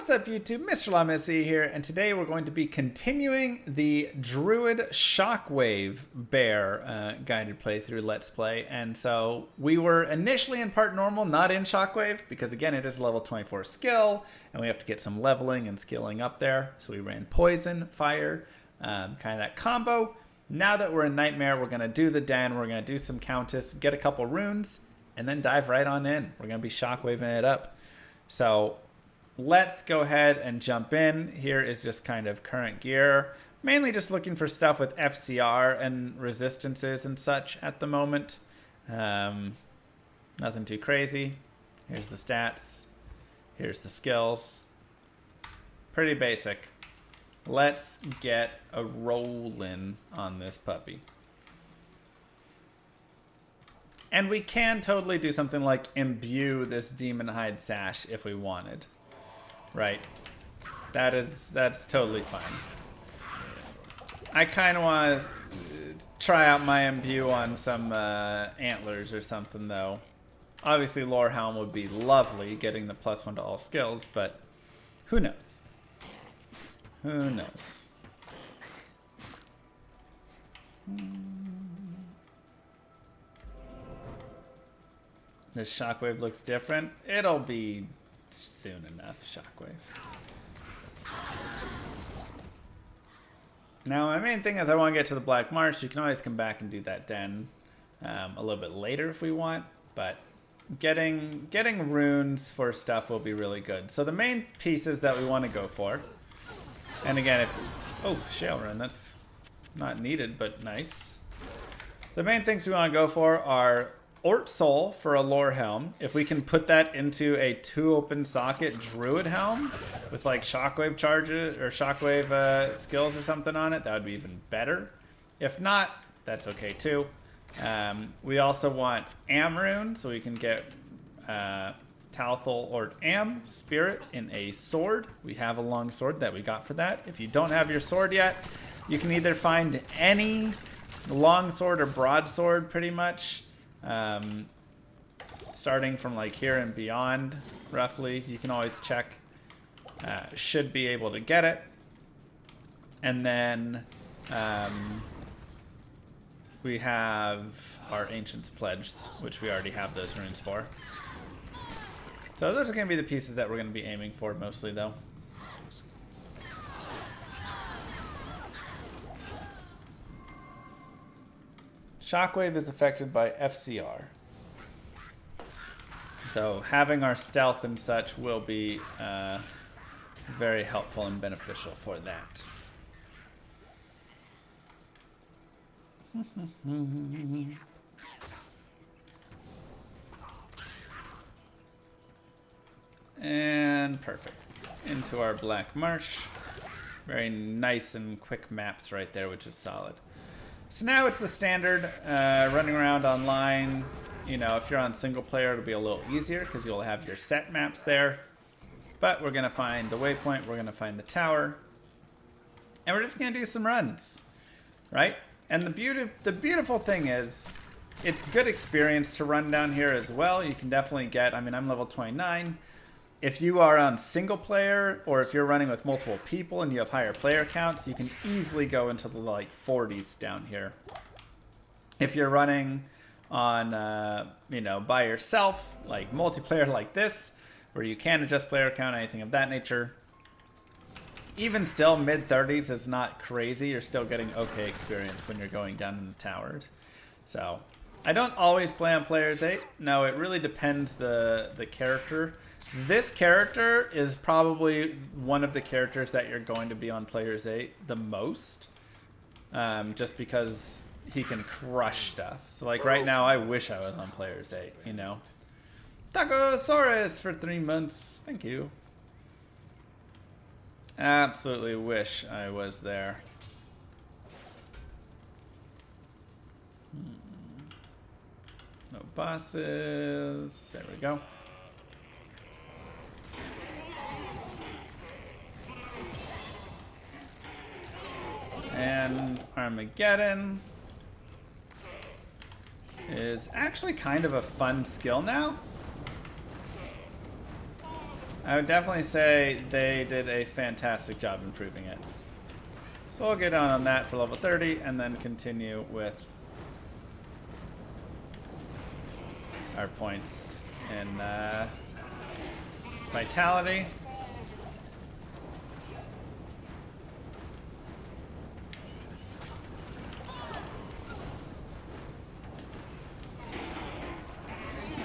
What's up YouTube, Mr. LaMissy here, and today we're going to be continuing the Druid Shockwave Bear guided playthrough Let's Play. And so we were initially in part normal, not in Shockwave, because again it is level 24 skill, and we have to get some leveling and skilling up there. So we ran Poison, Fire, kind of that combo. Now that we're in Nightmare, we're going to do the Den, we're going to do some Countess, get a couple runes, and then dive right on in. We're going to be Shockwaving it up. So let's go ahead and jump in. Here is just kind of current gear. Mainly just looking for stuff with FCR and resistances and such at the moment. Nothing too crazy. Here's the stats. Here's the skills. Pretty basic. Let's get a rollin' on this puppy. And we can totally do something like imbue this demon hide sash if we wanted. Right. That's totally fine. I kind of want to try out my imbue on some antlers or something, though. Obviously, Lorehelm would be lovely, getting the +1 to all skills, but who knows? Who knows? This Shockwave looks different. It'll be soon enough, Shockwave. Now, my main thing is I want to get to the Black Marsh. You can always come back and do that Den a little bit later if we want, but getting runes for stuff will be really good. So the main pieces that we want to go for, and again, if Shale Rune, that's not needed, but nice. The main things we want to go for are Ort Soul for a Lore Helm. If we can put that into a 2-open socket Druid Helm with like Shockwave charges or Shockwave skills or something on it, that would be even better. If not, that's okay too. We also want Am Rune, so we can get Talthal or Am Spirit in a sword. We have a long sword that we got for that. If you don't have your sword yet, you can either find any long sword or broadsword pretty much. Starting from like here and beyond, roughly, you can always check. Should be able to get it. And then we have our Ancient's Pledge, which we already have those runes for. So those are going to be the pieces that we're going to be aiming for mostly, though. Shockwave is affected by FCR. So having our stealth and such will be very helpful and beneficial for that. And perfect. Into our Black Marsh. Very nice and quick maps right there, which is solid. So now it's the standard running around online. You know, if you're on single player, it'll be a little easier because you'll have your set maps there. But we're going to find the waypoint, we're going to find the tower, and we're just going to do some runs, right? And the beautiful thing is, it's good experience to run down here as well. You can definitely get, I mean, I'm level 29. If you are on single player, or if you're running with multiple people and you have higher player counts, you can easily go into the like 40s down here. If you're running on, you know, by yourself, like multiplayer like this, where you can adjust player count, anything of that nature, even still, mid-30s is not crazy. You're still getting okay experience when you're going down in the towers. So, I don't always play on Players 8. No, it really depends the character. This character is probably one of the characters that you're going to be on Players 8 the most. Just because he can crush stuff. So like right now, I wish I was on Players 8, you know. Tacosaurus for 3 months. Thank you. Absolutely wish I was there. No bosses. There we go. And Armageddon is actually kind of a fun skill now. I would definitely say they did a fantastic job improving it. So we'll get on that for level 30 and then continue with our points in vitality.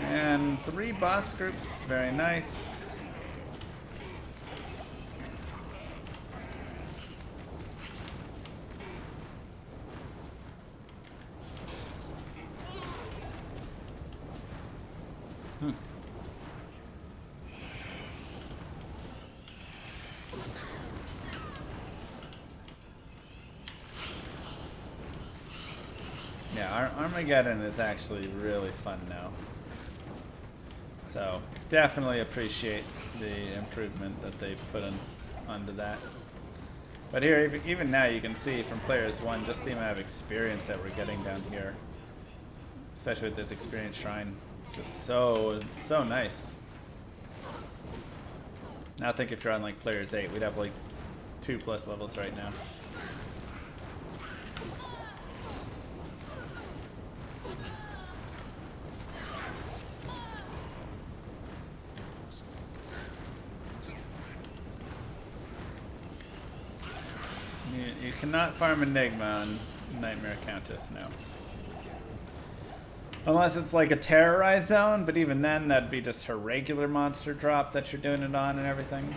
And 3 boss groups, very nice. Yeah, Armageddon is actually really fun now. So definitely appreciate the improvement that they put in onto that. But here, even now, you can see from players 1 just the amount of experience that we're getting down here, especially with this experience shrine. It's just so nice. Now I think if you're on like players 8, we'd have like 2+ levels right now. You cannot farm Enigma on Nightmare Countess now. Unless it's like a terrorized zone, but even then that'd be just her regular monster drop that you're doing it on and everything.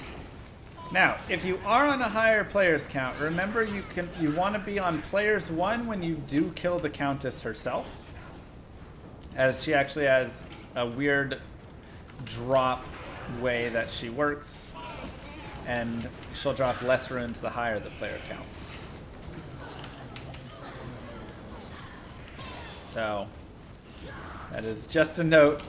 Now, if you are on a higher players count, remember you want to be on players 1 when you do kill the Countess herself, as she actually has a weird drop way that she works, and she'll drop less runes the higher the player count. So that is just a note.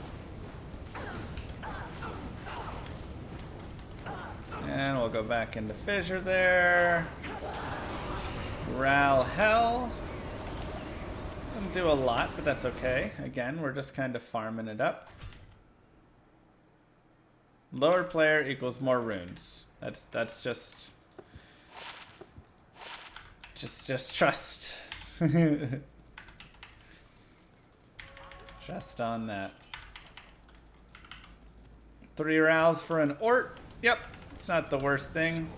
And we'll go back into Fissure there. Ral Hell. Doesn't do a lot, but that's okay. Again, we're just kind of farming it up. Lower player equals more runes. That's just trust. Just on that. 3 Rals for an Ort. Yep, it's not the worst thing.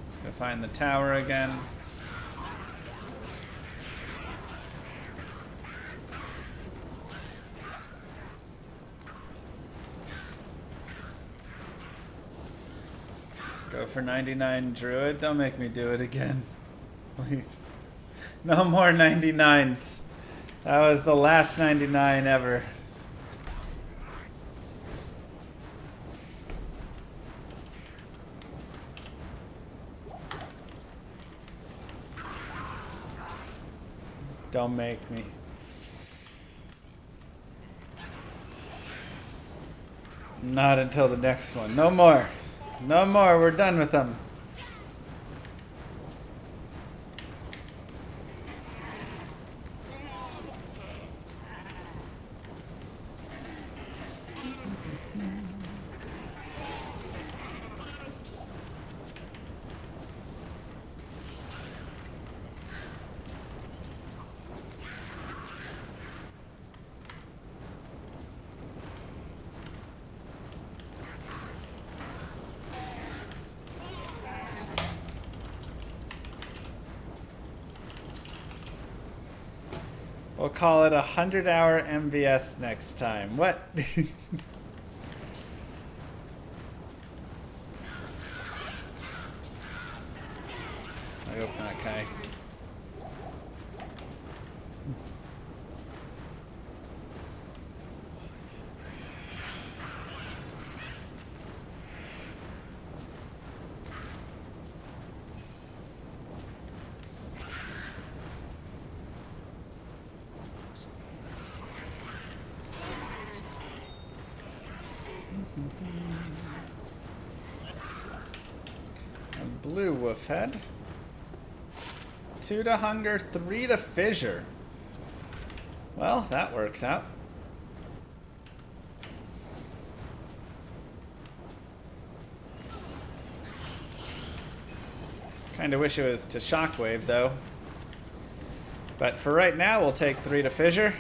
Let's go find the tower again. Go for 99 Druid. Don't make me do it again. Please. No more 99s. That was the last 99 ever. Just don't make me. Not until the next one. No more. No more. We're done with them. We'll call it 100-hour MVS next time. What? I hope not, Kai. A blue wolf head. 2 to hunger, 3 to fissure. Well, that works out. Kinda wish it was to Shockwave, though. But for right now, we'll take 3 to Fissure.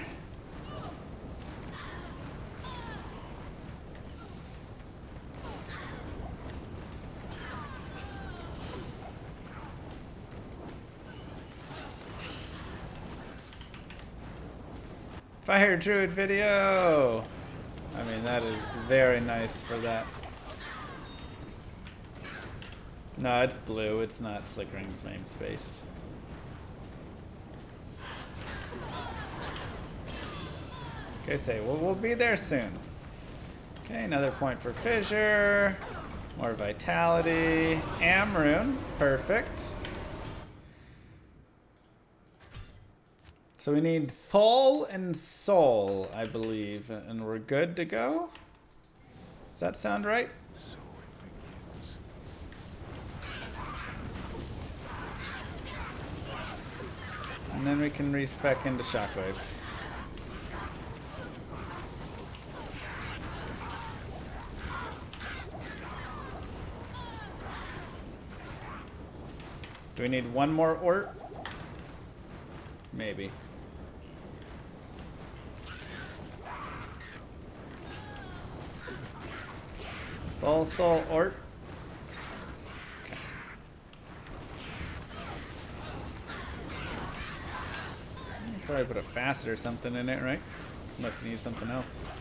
Fire Druid video! I mean, that is very nice for that. No, it's blue. It's not flickering flame space. Okay, say, well, we'll be there soon. Okay, another point for Fissure. More vitality. Amrune. Perfect. So we need Thol and Soul, I believe, and we're good to go? Does that sound right? And then we can respec into Shockwave. Do we need one more Ort? Maybe. Full Soul Ort. Okay. Probably put a facet or something in it, right? Unless you need something else.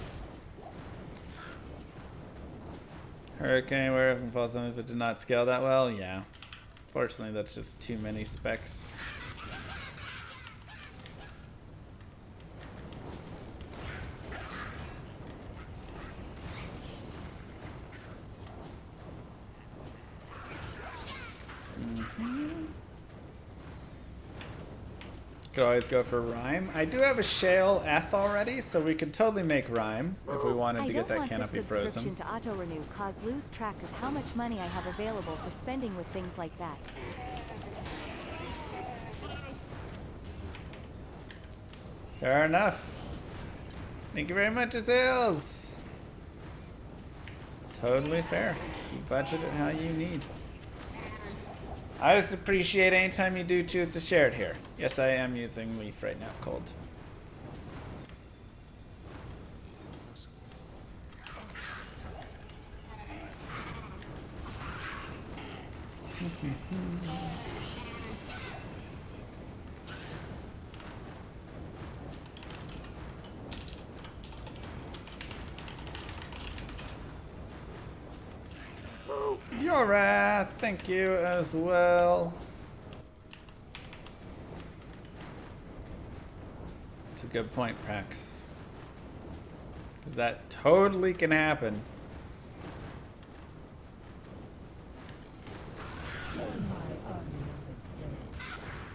Hurricane, where it can fall something if it did not scale that well? Yeah. Fortunately, that's just too many specs. Could always go for Rhyme. I do have a Shale Eth already, so we could totally make Rhyme if we wanted to get that canopy frozen. I don't want the subscription to auto-renew cause lose track of how much money I have available for spending with things like that. Fair enough. Thank you very much, Azales. Totally fair. You budget it how you need. I just appreciate any time you do choose to share it here. Yes, I am using Leaf right now, cold. Your wrath, thank you as well. It's a good point, Prax. That totally can happen.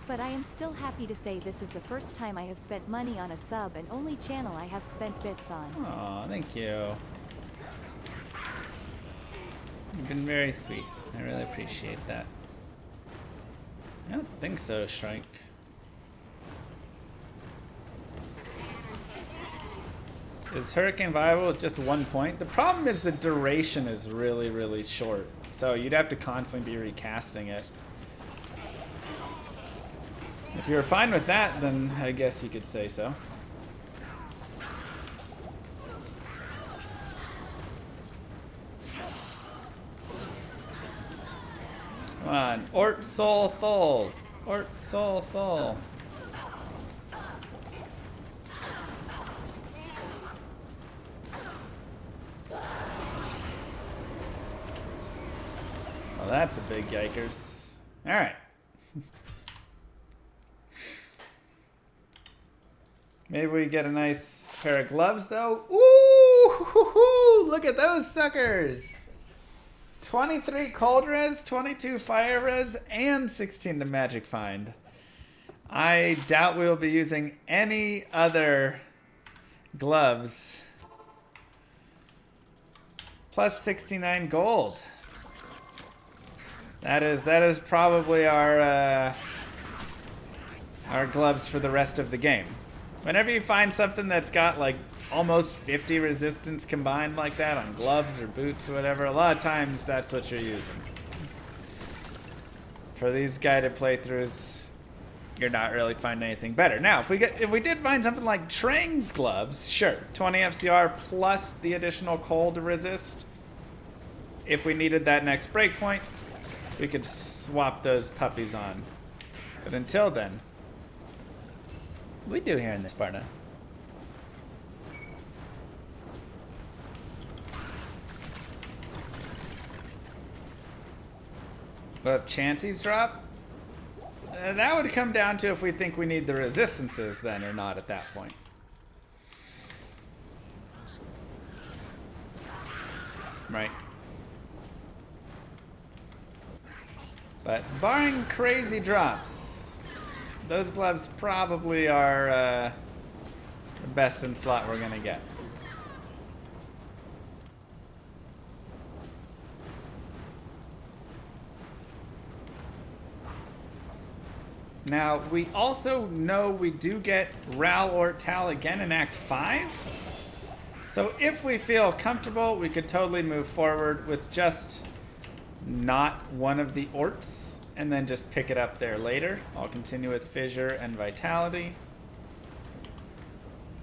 But I am still happy to say this is the first time I have spent money on a sub and only channel I have spent bits on. Aw, thank you. You've been very sweet. I really appreciate that. I don't think so, Shrike. Is Hurricane viable with just 1 point? The problem is the duration is really, really short. So you'd have to constantly be recasting it. If you're fine with that, then I guess you could say so. Come on, Ort Soul Thol. Ort Soul Thol. Well, that's a big yikers. All right. Maybe we get a nice pair of gloves, though. Ooh, look at those suckers. 23 cold res, 22 fire res, and 16 to magic find. I doubt we'll be using any other gloves. Plus 69 gold. That is probably our gloves for the rest of the game. Whenever you find something that's got like almost 50 resistance combined like that on gloves or boots or whatever, a lot of times that's what you're using. For these guided playthroughs, you're not really finding anything better. Now, if we did find something like Trang's gloves, sure, 20 FCR plus the additional cold to resist. If we needed that next breakpoint, we could swap those puppies on. But until then, we do here in this Sparta. But if Chansey's drop, that would come down to if we think we need the resistances then or not at that point. Right. But barring crazy drops, those gloves probably are the best in slot we're gonna get. Now, we also know we do get Ral or Tal again in Act 5. So if we feel comfortable, we could totally move forward with just not one of the Orts and then just pick it up there later. I'll continue with Fissure and Vitality.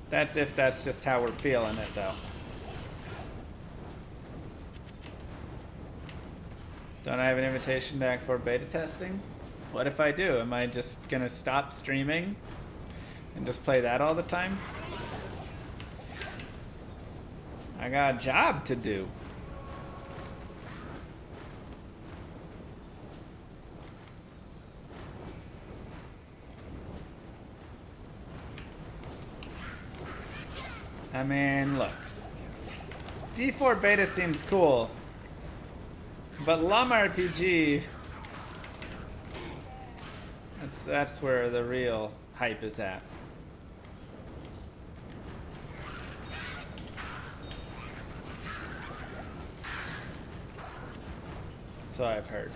That's if that's just how we're feeling it, though. Don't I have an invitation to Act 4 beta testing? What if I do? Am I just gonna stop streaming and just play that all the time? I got a job to do. I mean, look. D4 beta seems cool, but Llama RPG, that's where the real hype is at. So I've heard.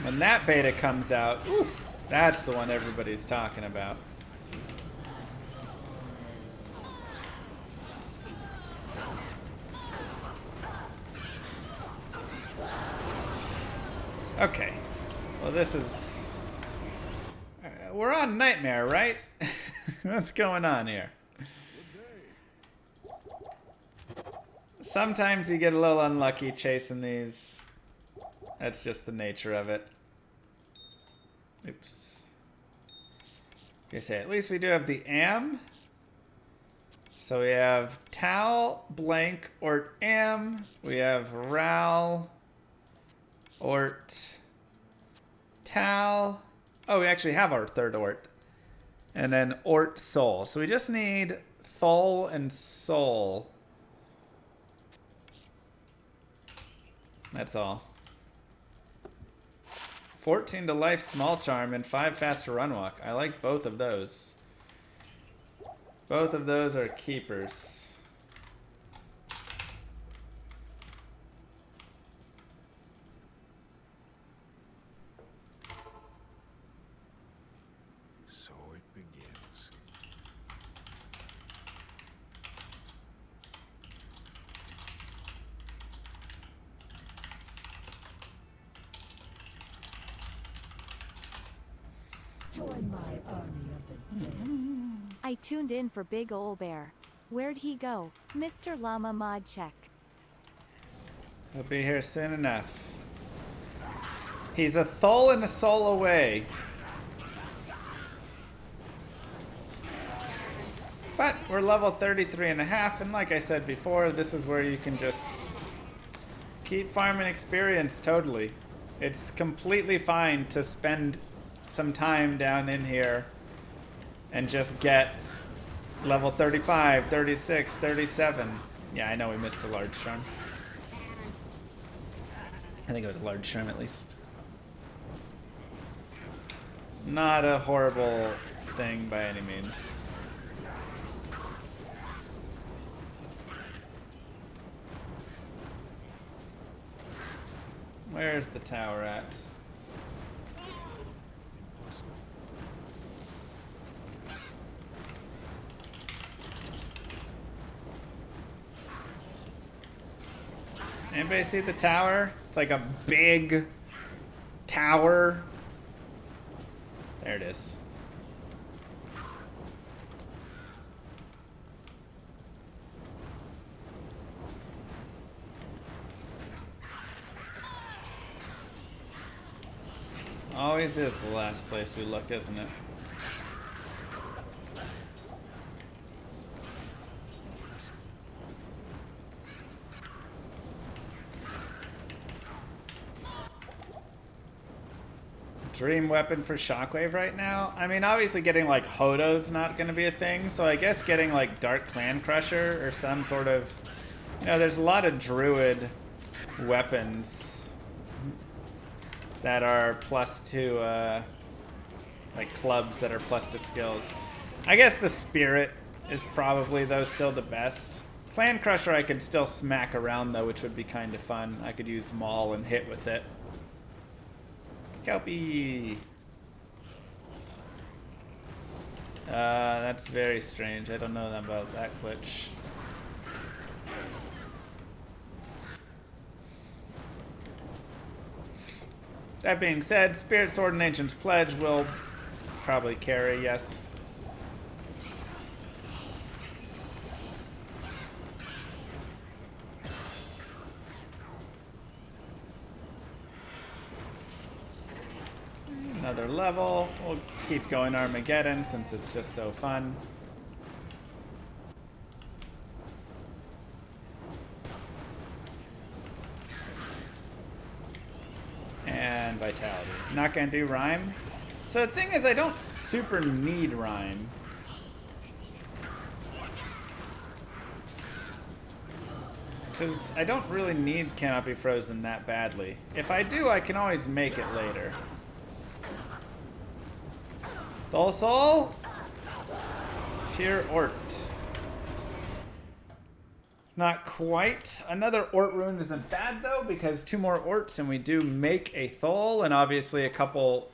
When that beta comes out, oof, that's the one everybody's talking about. Okay. Well, this is... we're on Nightmare, right? What's going on here? Sometimes you get a little unlucky chasing these. That's just the nature of it. Oops. Okay, so at least we do have the Am. So we have Tal, Blank, Ort, Am. We have Ral, Ort, Tal. Oh, we actually have our third Ort. And then Ort, Soul. So we just need Thol and Soul. That's all. 14 to life small charm and 5 faster run walk. I like both of those. Both of those are keepers. So it begins. Join my army of the dead. I tuned in for Big Ol' Bear. Where'd he go? Mr. Llama mod check. He'll be here soon enough. He's a Thol and a soul away. But we're level 33 and a half, and like I said before, this is where you can just keep farming experience totally. It's completely fine to spend some time down in here and just get level 35, 36, 37. Yeah, I know we missed a large charm. I think it was large charm at least. Not a horrible thing by any means. Where's the tower at? Anybody see the tower? It's like a big tower. There it is. Always is the last place we look, isn't it? Dream weapon for Shockwave right now? I mean, obviously getting like Hodo's not going to be a thing, so I guess getting like Dark Clan Crusher or some sort of... You know, there's a lot of Druid weapons that are plus to, like clubs that are plus to skills. I guess the Spirit is probably, though, still the best. Clan Crusher I could still smack around, though, which would be kind of fun. I could use Maul and hit with it. Kelpie! That's very strange. I don't know about that glitch. That being said, Spirit Sword and Ancient's Pledge will probably carry, yes. Another level. We'll keep going Armageddon since it's just so fun. And Vitality. Not gonna do Rhyme. So the thing is, I don't super need Rhyme. Because I don't really need Cannot Be Frozen that badly. If I do, I can always make it later. Dull Soul? Tier Ort. Not quite. Another Ort rune isn't bad though, because 2 more Orts and we do make a Thol, and obviously a couple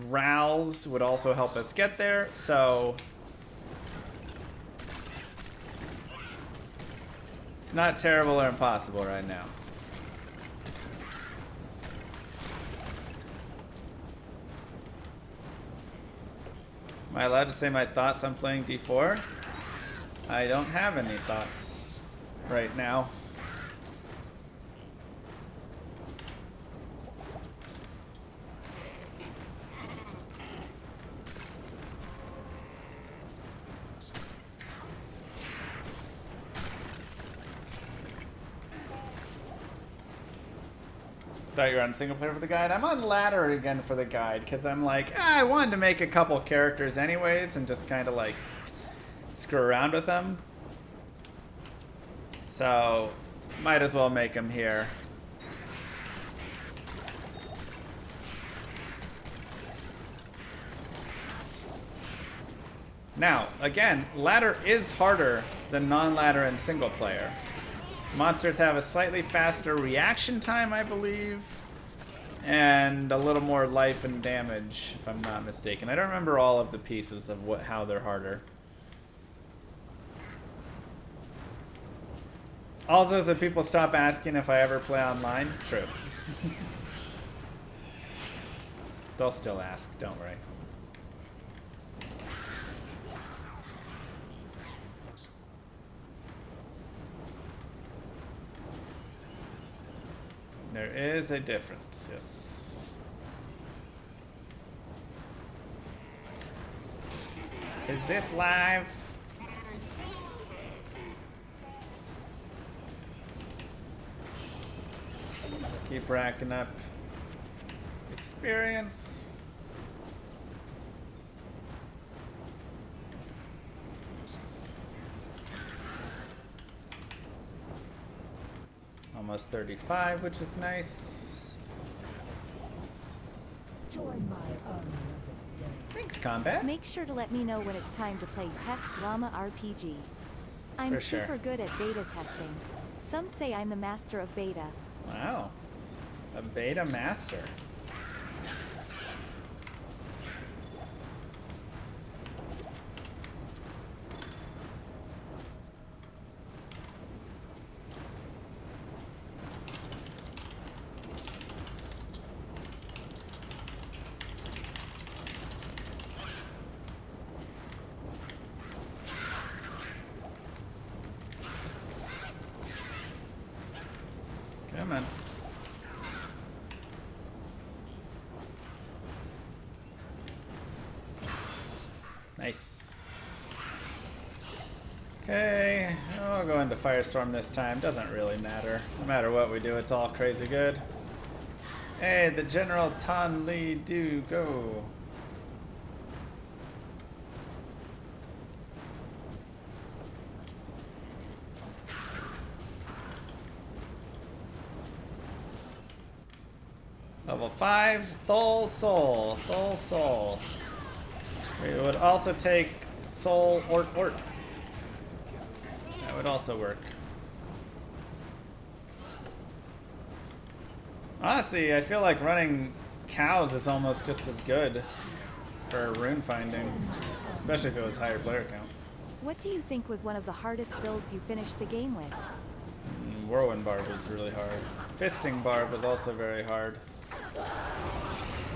Rals would also help us get there, so... It's not terrible or impossible right now. Am I allowed to say my thoughts on playing D4? I don't have any thoughts right now. Thought you were on single player for the guide. I'm on ladder again for the guide because I'm like, I wanted to make a couple characters anyways and just kind of like screw around with them. So might as well make them here. Now, again, ladder is harder than non-ladder and single player. Monsters have a slightly faster reaction time, I believe, and a little more life and damage, if I'm not mistaken. I don't remember all of the pieces of how they're harder. Also, so people stop asking if I ever play online. True. They'll still ask, don't worry. There is a difference, yes. Is this live? Keep racking up experience. Almost 35, which is nice. Join my army of the dead. Thanks, Combat. Make sure to let me know when it's time to play Test Llama RPG. I'm For sure. super good at beta testing. Some say I'm the master of beta. Wow. A beta master. Nice. Okay, I'll go into Firestorm this time. Doesn't really matter. No matter what we do, it's all crazy good. Hey, the General Tan Li do go. Level 5, Thol Soul. Thol Soul. We would also take Soul Ort. That would also work. Honestly, I feel like running cows is almost just as good for rune finding, especially if it was higher player count. What do you think was one of the hardest builds you finished the game with? Whirlwind Barb was really hard. Fisting Barb was also very hard.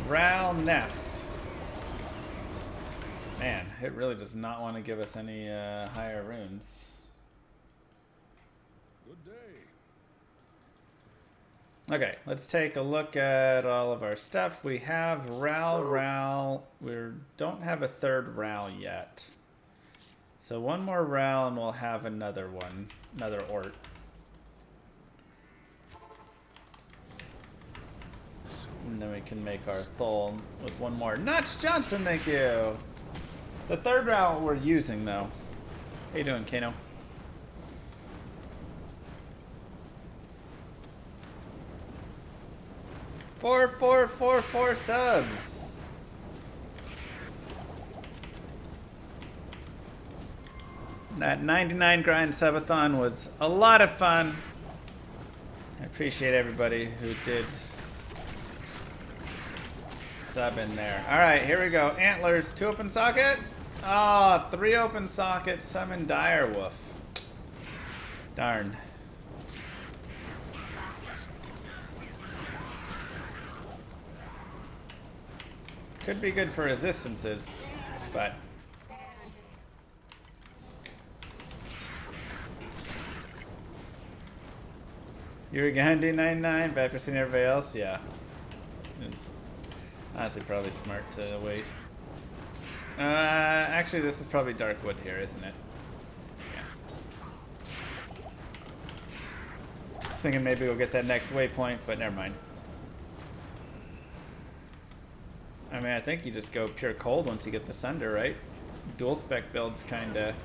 Ral Neff. Man, it really does not want to give us any higher runes. Good day. Okay, let's take a look at all of our stuff. We have Ral. We don't have a third Ral yet. So one more Ral and we'll have another one. Another Ort. And then we can make our Thol with one more. Notch Johnson, thank you! The third Ral we're using though. How you doing, Kano? Four subs. That 99 grind subathon was a lot of fun. I appreciate everybody who did sub in there. All right, here we go. Antlers, 2 open socket. Ah, oh, 3 open socket. Summon Direwolf. Darn. Could be good for resistances, but you were Gandhi 99, bad for seeing everybody else? Yeah. It's honestly probably smart to wait. Actually this is probably Darkwood here, isn't it? Yeah. I was thinking maybe we'll get that next waypoint, but never mind. I mean, I think you just go pure cold once you get the Sunder, right? Dual spec builds kind of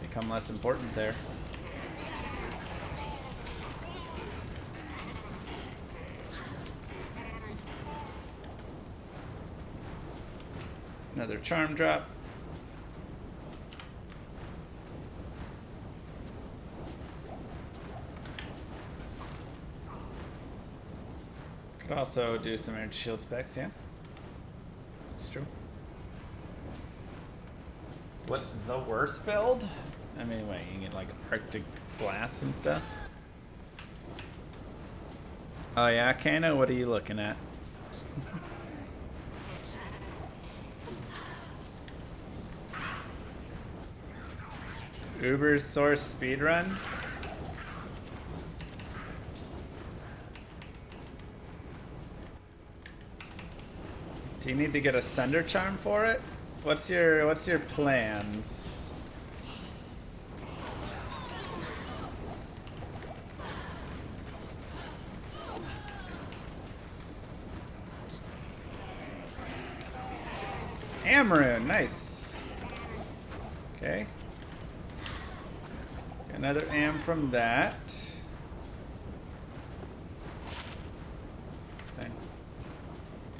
become less important there. Another charm drop. Could also do some energy shield specs, yeah. It's true. What's the worst build? I mean, wait, you can get like Arctic Blast and stuff. Oh yeah, Kano, what are you looking at? Uber's Source speedrun? Do you need to get a Sunder Charm for it? What's your plans? Amaroon, nice. Okay. Another Am from that. Okay.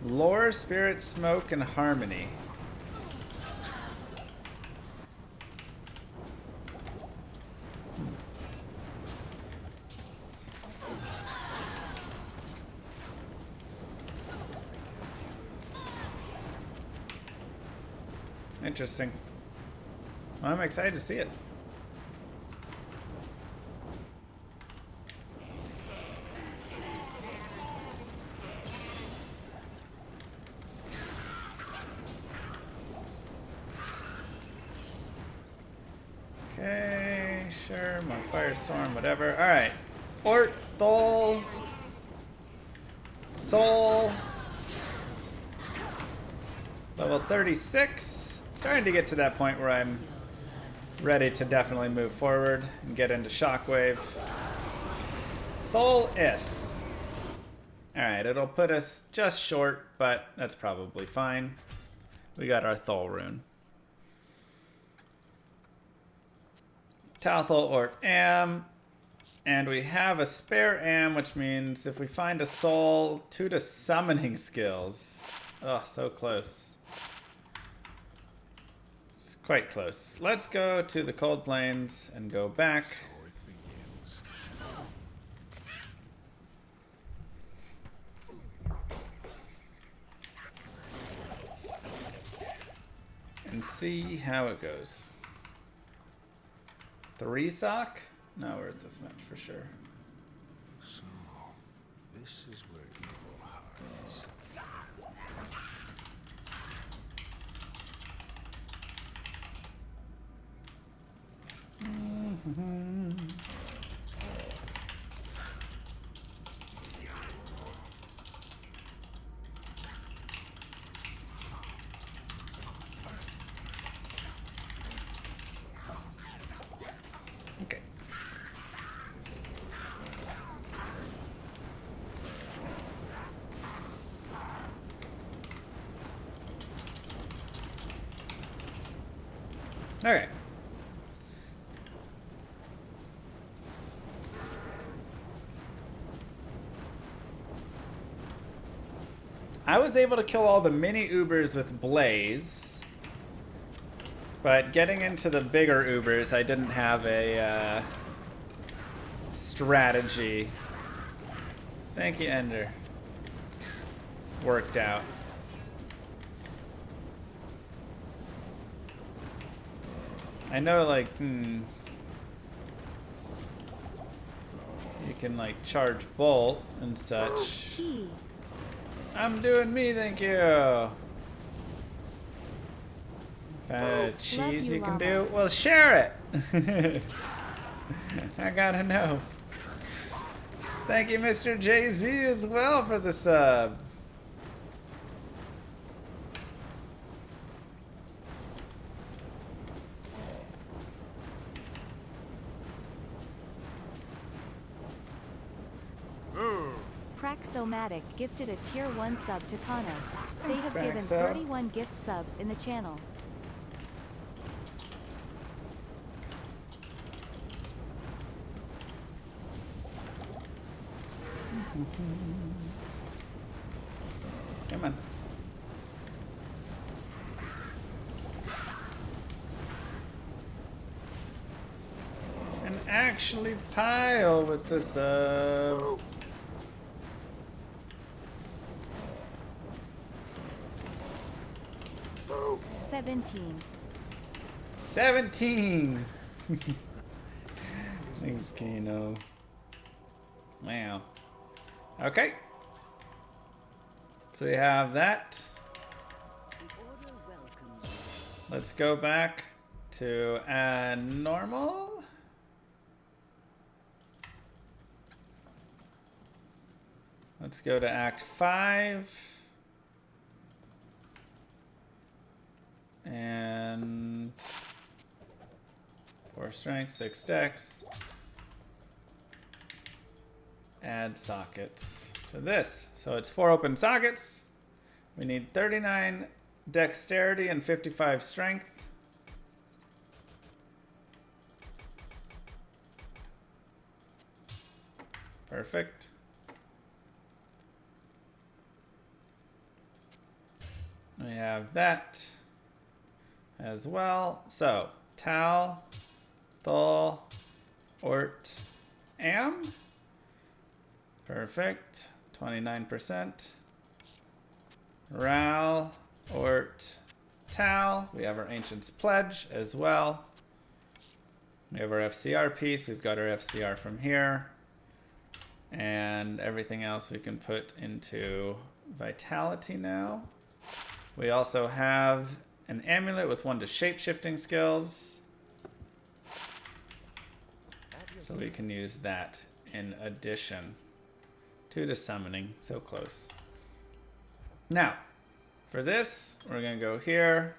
Lore, Spirit, Smoke, and Harmony. Interesting. Well, I'm excited to see it. Okay, sure, more Firestorm, whatever. Alright. Ort, Thol, Soul. Level 36. starting to get to that point where I'm ready to definitely move forward and get into Shockwave. Thol Ith. Alright, it'll put us just short, but that's probably fine. We got our Thol rune. Talthol Ort Am. And we have a spare Am, which means if we find a soul, 2 to summoning skills. Oh, so close. It's quite close. Let's go to the Cold Plains and go back. So it begins. And see how it goes. 3 sock? No, we're at this match for sure. So, this is where evil hides. Okay. Okay. I was able to kill all the mini Ubers with Blaze, but getting into the bigger Ubers, I didn't have a strategy. Thank you, Ender. Worked out. I know, like, you can, like, charge Bolt and such. Key. I'm doing me, thank you. Found a cheese you can do? Well, share it. I gotta know. Thank you, Mr. Jay-Z, as well, for the sub. Praxomatic gifted a tier 1 sub to Kana. They Thanks, have given Praxo. 31 gift subs in the channel. Come on. And actually pile with the sub. Oh, 17. 17! Thanks, Kano. Wow. Okay. So we have that. Let's go back to normal. Let's go to Act 5. And 4 strength, 6 dex. Add sockets to this. So it's 4 open sockets. We need 39 dexterity and 55 strength. Perfect. We have that as well. So, Tal, Thol, Ort, Am. Perfect. 29%. Ral, Ort, Tal. We have our Ancient's Pledge as well. We have our FCR piece. We've got our FCR from here. And everything else we can put into Vitality now. We also have an amulet with 1 to shape-shifting skills. So we can use that in addition. 2 to summoning. So close. Now, for this, we're going to go here.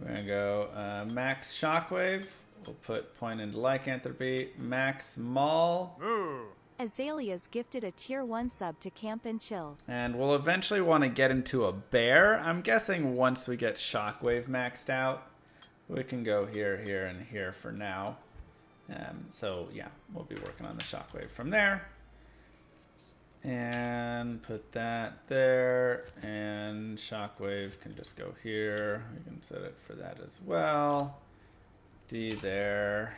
We're gonna go max Shockwave. We'll put point into lycanthropy. Max Maul. Azalea's gifted a tier 1 sub to Camp and Chill. And we'll eventually want to get into a bear. I'm guessing once we get Shockwave maxed out, we can go here, here, and here for now. So yeah, we'll be working on the Shockwave from there. And put that there. And Shockwave can just go here. We can set it for that as well. D there.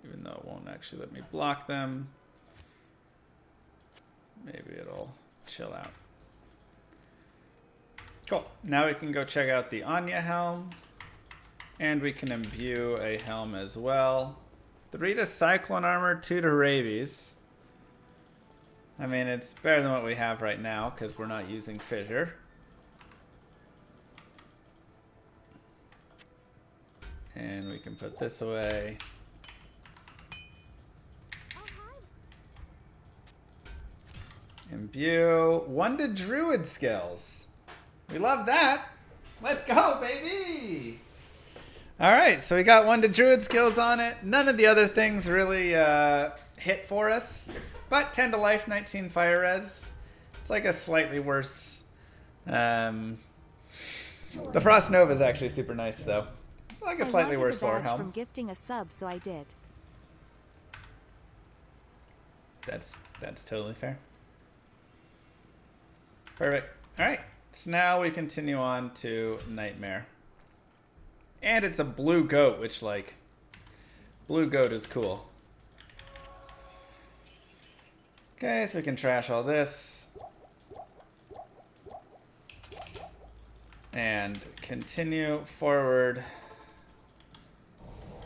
Even though it won't actually let me block them. Maybe it'll chill out. Cool. Now we can go check out the Anya helm. And we can imbue a helm as well. 3 to Cyclone Armor, 2 to Rabies. I mean, it's better than what we have right now because we're not using Fissure. And we can put this away. Imbue. 1 to Druid skills. We love that. Let's go, baby! Alright, so we got 1 to Druid skills on it. None of the other things really hit for us. But 10 to life, 19 fire res. It's like a slightly worse... the Frost Nova is actually super nice, though. Like a slightly worse the lore badge helm. from gifting a sub, so I did. That's totally fair. Perfect. Alright, so now we continue on to Nightmare. And it's a blue goat, which, like, blue goat is cool. Okay, so we can trash all this. And continue forward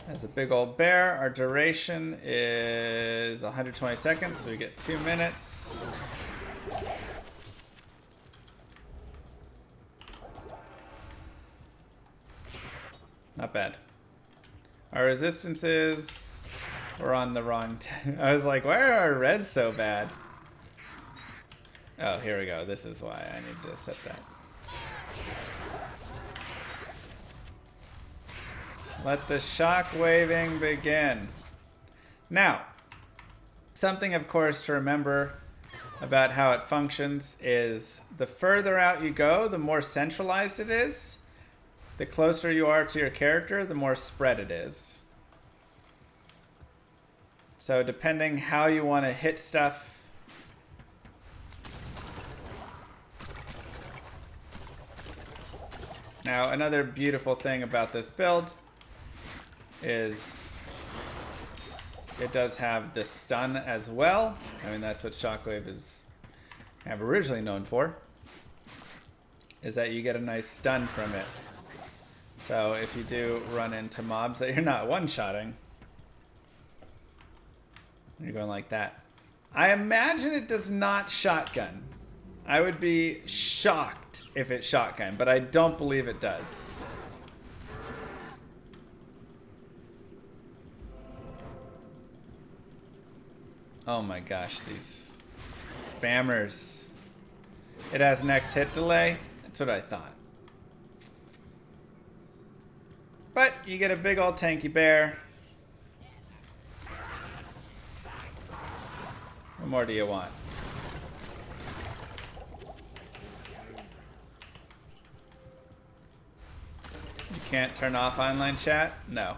as a big old bear. Our duration is 120 seconds, so we get 2 minutes. Not bad. Our resistances were on the wrong... I was like, why are our reds so bad? Oh, here we go. This is why I need to set that. Let the shock waving begin. Now, something, of course, to remember about how it functions is the further out you go, the more centralized it is. The closer you are to your character, the more spread it is. So depending how you want to hit stuff, now another beautiful thing about this build is it does have the stun as well. I mean, that's what Shockwave is kind of originally known for, is that you get a nice stun from it. So if you do run into mobs that you're not one-shotting, you're going like that. I imagine it does not shotgun. I would be shocked if it shotgun, but I don't believe it does. Oh my gosh, these spammers. It has next hit delay. That's what I thought. But you get a big old tanky bear. What more do you want? You can't turn off online chat? No.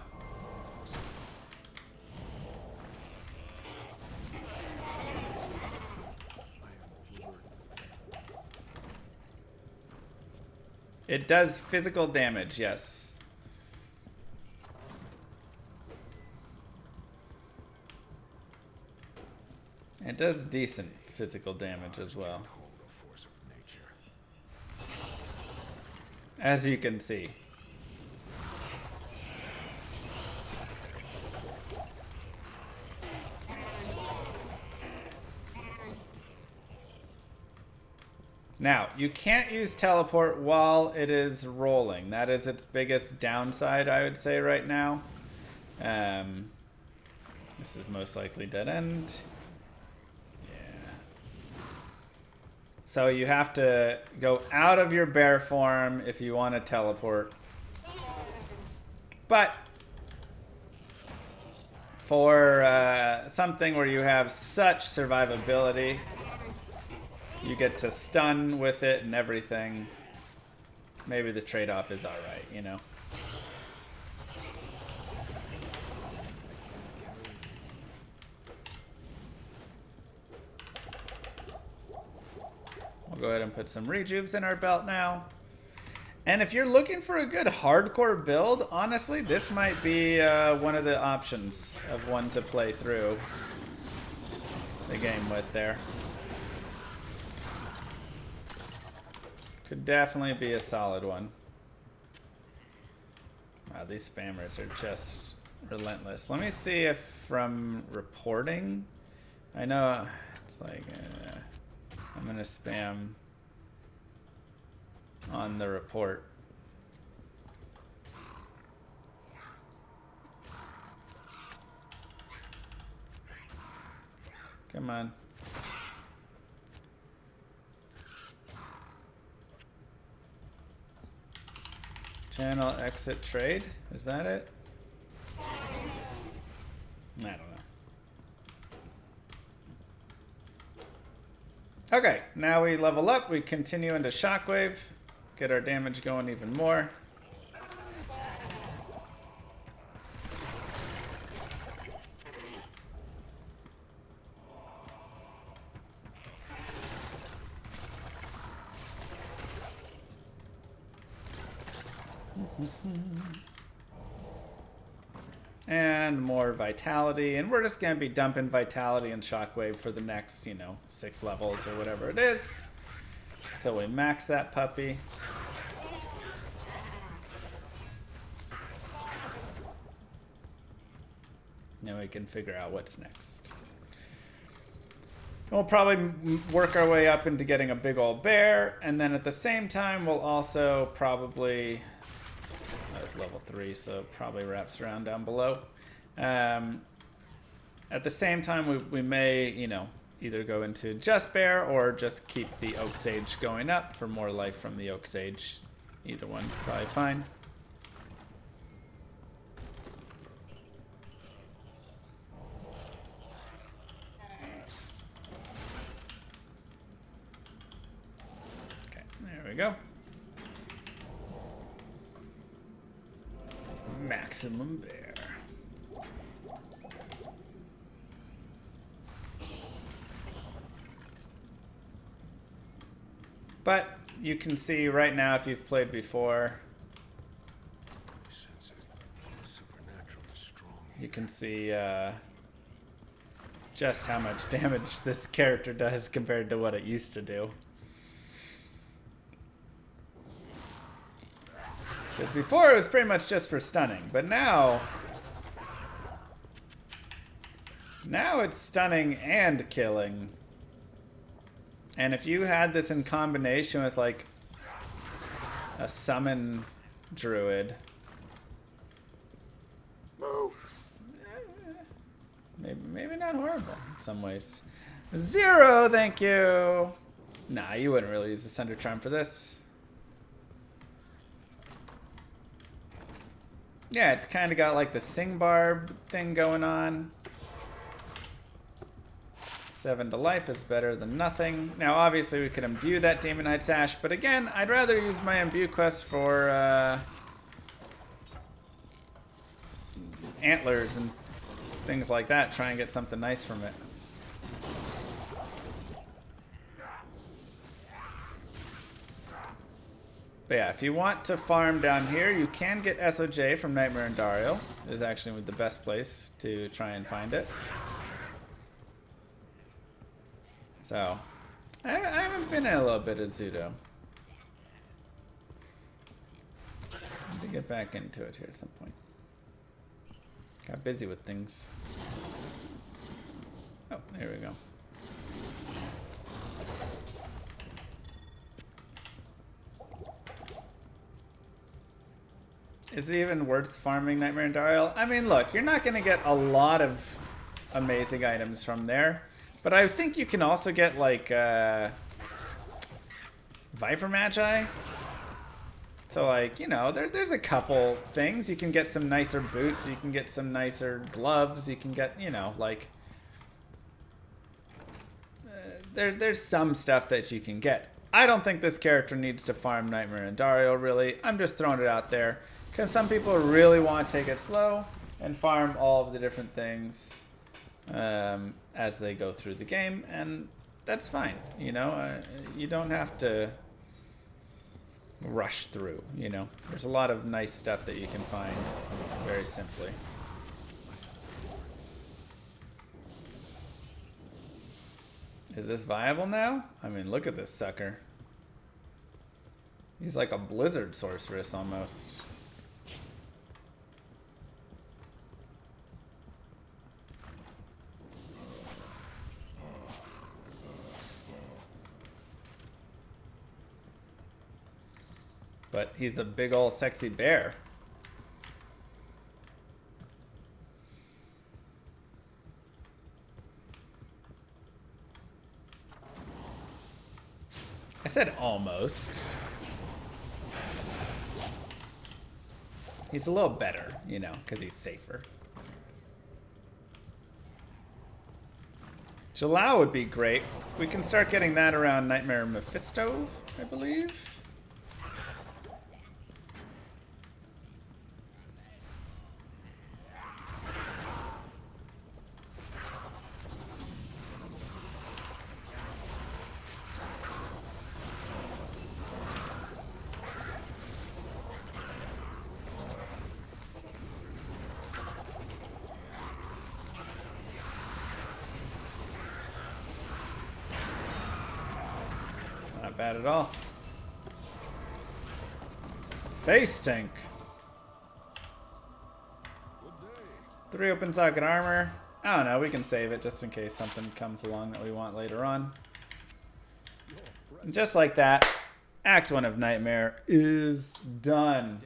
It does physical damage, yes. It does decent physical damage as well. As you can see. Now, you can't use teleport while it is rolling. That is its biggest downside, I would say, right now. This is most likely dead end. Yeah. So you have to go out of your bear form if you want to teleport. But for something where you have such survivability, you get to stun with it and everything. Maybe the trade-off is alright, you know? We'll go ahead and put some rejuves in our belt now. And if you're looking for a good hardcore build, honestly, this might be one of the options of one to play through the game with there. Could definitely be a solid one. Wow, these spammers are just relentless. Let me see if from reporting, I know it's like, I'm gonna spam on the report. Come on. Channel exit trade, is that it? I don't know. Okay, now we level up, we continue into Shockwave, get our damage going even more. And more vitality, and we're just gonna be dumping vitality and Shockwave for the next, you know, 6 levels or whatever it is, until we max that puppy. Now we can figure out what's next. We'll probably work our way up into getting a big old bear, and then at the same time we'll also probably, that was level 3, so probably wraps around down below. At the same time we may, you know, either go into just bear or just keep the oak sage going up for more life from the oak sage. Either one probably fine. Okay, there we go. Maximum bear. But you can see right now, if you've played before, you can see just how much damage this character does compared to what it used to do. Because before it was pretty much just for stunning, but now it's stunning and killing. And if you had this in combination with like a summon druid, maybe not horrible in some ways. 0, thank you. Nah, you wouldn't really use the Cinder Charm for this. Yeah, it's kind of got like the Sing Barb thing going on. 7 to life is better than nothing. Now, obviously, we could imbue that Demon Knight Sash, but again, I'd rather use my imbue quest for antlers and things like that. Try and get something nice from it. But yeah, if you want to farm down here, you can get SOJ from Nightmare and Dario. It is actually the best place to try and find it. So, I haven't been in a little bit of Zudo. I need to get back into it here at some point. Got busy with things. Oh, there we go. Is it even worth farming Nightmare and Dario? I mean, look, you're not going to get a lot of amazing items from there. But I think you can also get, like, Viper Magi. So, like, you know, there's a couple things. You can get some nicer boots. You can get some nicer gloves. You can get, you know, like... there's some stuff that you can get. I don't think this character needs to farm Nightmare and Dario, really. I'm just throwing it out there. Because some people really want to take it slow and farm all of the different things as they go through the game. And that's fine, you know? You don't have to rush through, you know? There's a lot of nice stuff that you can find very simply. Is this viable now? I mean, look at this sucker. He's like a blizzard sorceress almost. But he's a big ol' sexy bear. I said almost. He's a little better, you know, because he's safer. Jalal would be great. We can start getting that around Nightmare Mephisto, I believe. Not bad at all. Face tank. 3 open socket armor. I don't know, we can save it just in case something comes along that we want later on. And just like that, Act 1 of Nightmare is done.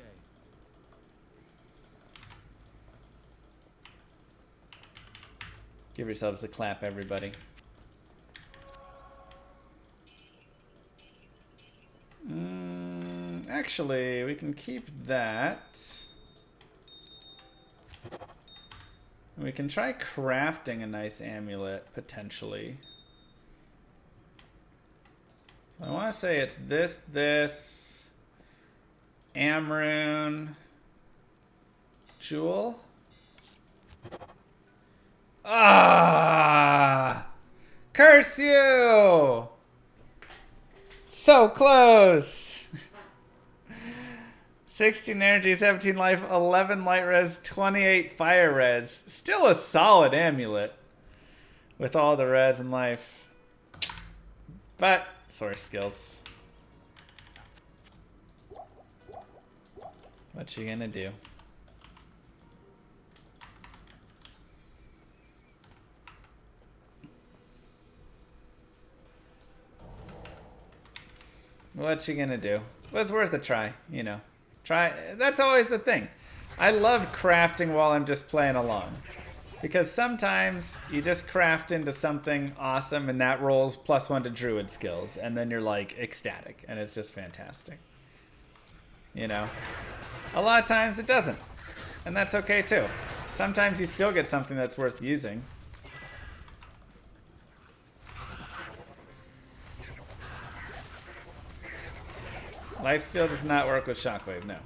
Give yourselves a clap, everybody. Actually, we can keep that. We can try crafting a nice amulet, potentially. So I want to say it's this, Amrune, Jewel. Ah! Curse you! So close! 16 energy, 17 life, 11 light res, 28 fire res. Still a solid amulet with all the res and life. But, source skills. What you gonna do? What you gonna do? Well, it's worth a try, you know. Try. That's always the thing. I love crafting while I'm just playing along. Because sometimes you just craft into something awesome and that rolls +1 to druid skills. And then you're like ecstatic. And it's just fantastic. You know? A lot of times it doesn't. And that's okay too. Sometimes you still get something that's worth using. Lifesteal does not work with Shockwave, no.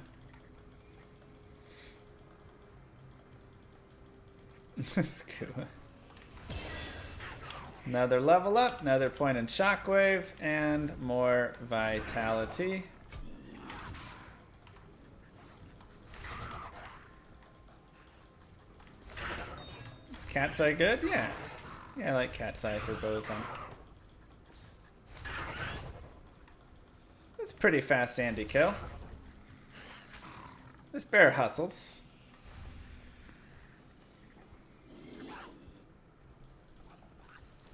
Another level up, another point in Shockwave, and more vitality. Is Cat's Eye good? Yeah. Yeah, I like Cat's Eye for Boson. It's pretty fast Andy kill. This bear hustles.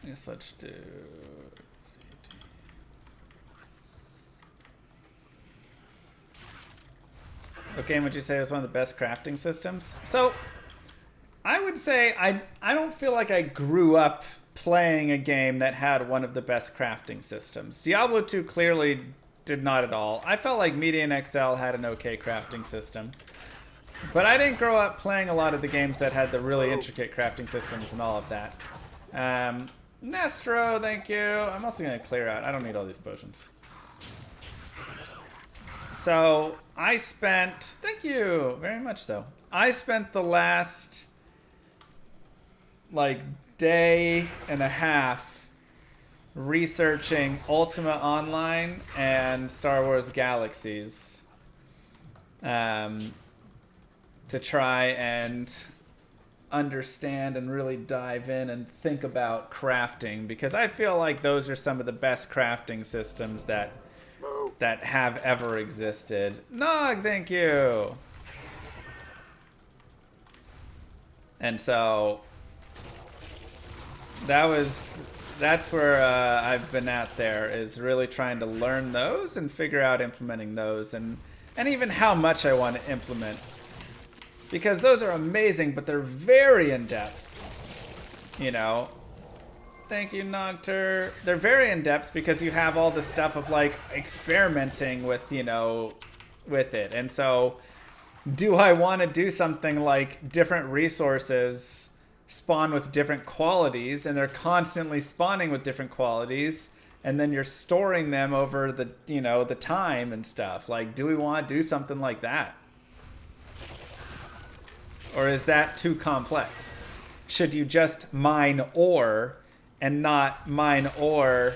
I guess let's do... What game would you say was one of the best crafting systems? So, I would say I don't feel like I grew up playing a game that had one of the best crafting systems. Diablo 2 clearly did not at all. I felt like Median XL had an okay crafting system. But I didn't grow up playing a lot of the games that had the really intricate crafting systems and all of that. Nestro, thank you. I'm also going to clear out. I don't need all these potions. So I spent, thank you very much though. I spent the last like day and a half researching Ultima Online and Star Wars Galaxies to try and understand and really dive in and think about crafting, because I feel like those are some of the best crafting systems that have ever existed. Nog, thank you. And so that's where I've been at there, is really trying to learn those and figure out implementing those, and even how much I want to implement. Because those are amazing, but they're very in-depth. You know? Thank you, Noctur. They're very in-depth because you have all the stuff of, like, experimenting with, you know, with it. And so, do I want to do something like different resources spawn with different qualities, and they're constantly spawning with different qualities, and then you're storing them over the, you know, the time and stuff? Like, do we want to do something like that? Or is that too complex? Should you just mine ore and not mine ore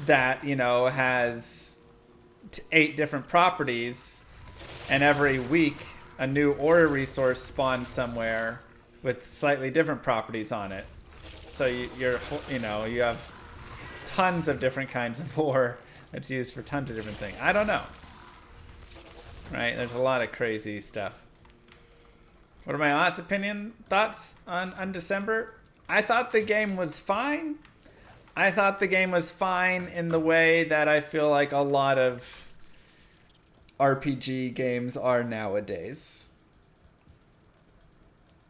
that, you know, has 8 different properties, and every week a new ore resource spawns somewhere with slightly different properties on it? So you know, you have tons of different kinds of ore that's used for tons of different things. I don't know. Right? There's a lot of crazy stuff. What are my honest thoughts on December? I thought the game was fine. I thought the game was fine in the way that I feel like a lot of RPG games are nowadays.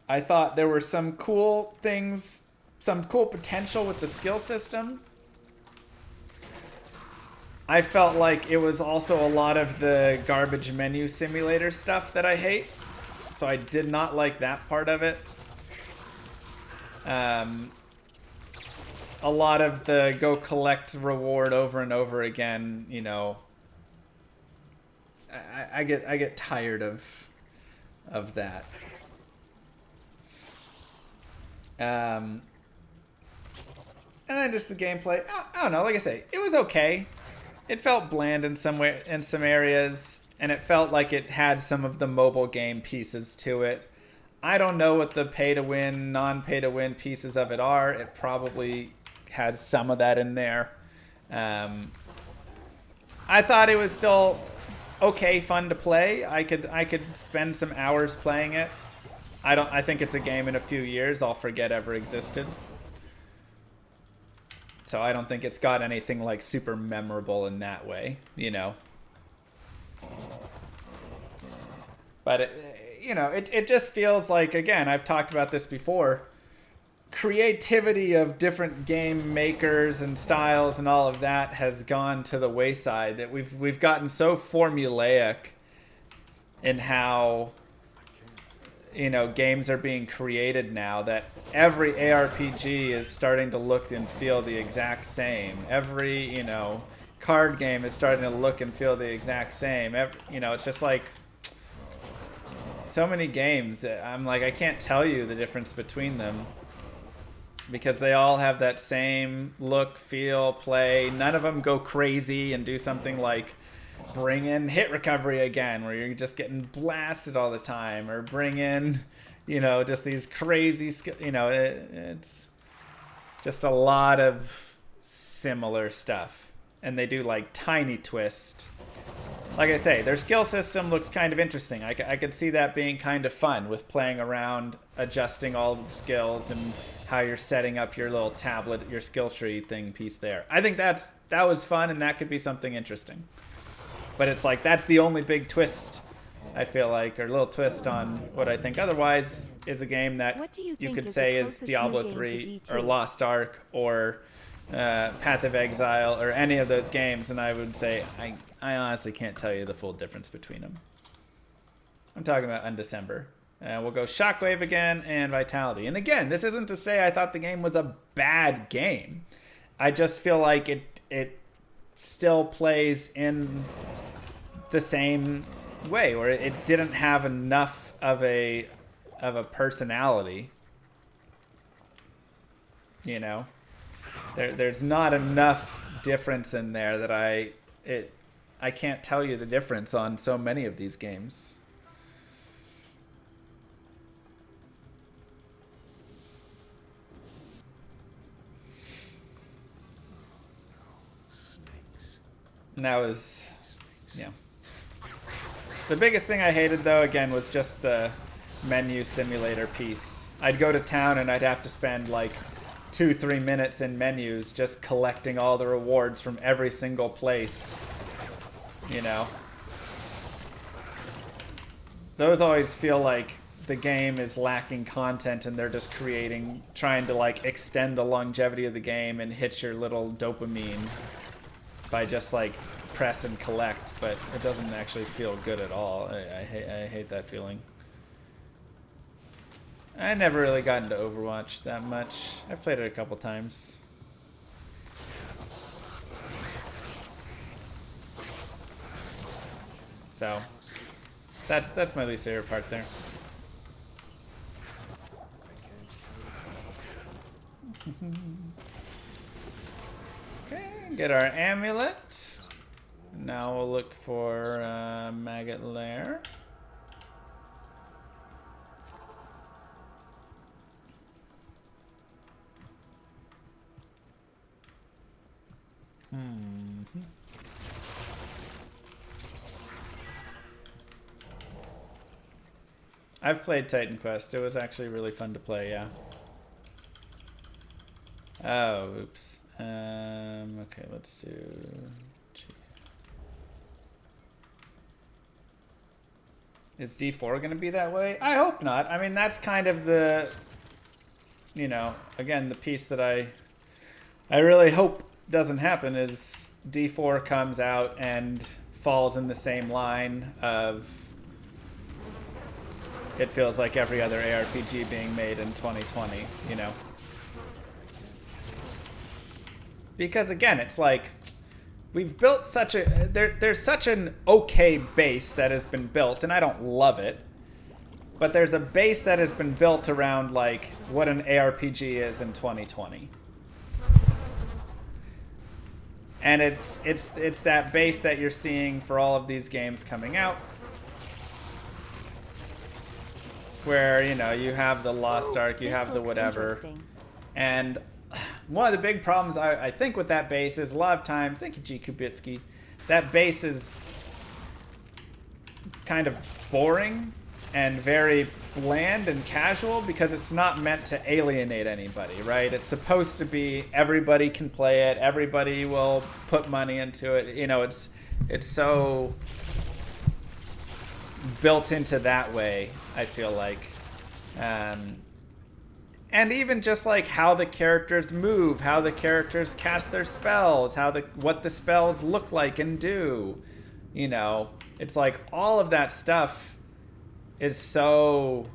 I thought there were some cool things, some cool potential with the skill system. I felt like it was also a lot of the garbage menu simulator stuff that I hate. So I did not like that part of it. A lot of the go collect reward over and over again, you know, I get tired of that. And then just the gameplay. I don't know. Like I say, it was okay. It felt bland in some areas, and it felt like it had some of the mobile game pieces to it. I don't know what the pay-to-win, non-pay-to-win pieces of it are. It probably had some of that in there. I thought it was still okay, fun to play. I could spend some hours playing it. I think it's a game in a few years I'll forget ever existed. So I don't think it's got anything like super memorable in that way, you know. But it just feels like, again, I've talked about this before, creativity of different game makers and styles and all of that has gone to the wayside. That we've gotten so formulaic in how, you know, games are being created now, that every ARPG is starting to look and feel the exact same. Every, you know, card game is starting to look and feel the exact same. It's just like so many games. I'm like, I can't tell you the difference between them, because they all have that same look, feel, play. None of them go crazy and do something like bring in hit recovery again, where you're just getting blasted all the time, or bring in, you know, just these crazy, you know, it's just a lot of similar stuff. And they do like tiny twist. Like I say, their skill system looks kind of interesting. I could see that being kind of fun, with playing around, adjusting all the skills and how you're setting up your little tablet, your skill tree thing piece there. I think that was fun, and that could be something interesting. But it's like, that's the only big twist, I feel like, or little twist on what I think otherwise is a game that you could say is Diablo 3 or Lost Ark or, Path of Exile or any of those games, and I would say I honestly can't tell you the full difference between them. I'm talking about Undecember. We'll go Shockwave again and Vitality. And again, this isn't to say I thought the game was a bad game. I just feel like it still plays in the same way, where it didn't have enough of a personality. You know, there's not enough difference in there that I can't tell you the difference on so many of these games. And that was, yeah. The biggest thing I hated, though, again, was just the menu simulator piece. I'd go to town and I'd have to spend like 2-3 minutes in menus just collecting all the rewards from every single place. You know? Those always feel like the game is lacking content and they're just trying to like extend the longevity of the game and hit your little dopamine by just like press and collect, but it doesn't actually feel good at all. I hate that feeling. I never really got into Overwatch that much. I've played it a couple times. So that's my least favorite part there. Okay, get our amulet. Now we'll look for Maggot Lair. I've played Titan Quest. It was actually really fun to play, yeah. Oh, oops. Okay, let's do... Is D4 going to be that way? I hope not. I mean, that's kind of the, you know, again, the piece that I really hope doesn't happen is D4 comes out and falls in the same line of it feels like every other ARPG being made in 2020, you know? Because again, it's like we've built such a there's such an okay base that has been built, and I don't love it, but there's a base that has been built around like what an ARPG is in 2020. And it's that base that you're seeing for all of these games coming out, where, you know, you have the Lost Ark, you have the whatever. And one of the big problems I think with that base is a lot of times, thank you, G. Kubitsky, that base is kind of boring and very bland and casual because it's not meant to alienate anybody, right? It's supposed to be everybody can play it, everybody will put money into it. You know, it's so built into that way, I feel like. And even just like how the characters move, how the characters cast their spells, what the spells look like and do. You know, it's like all of that stuff is so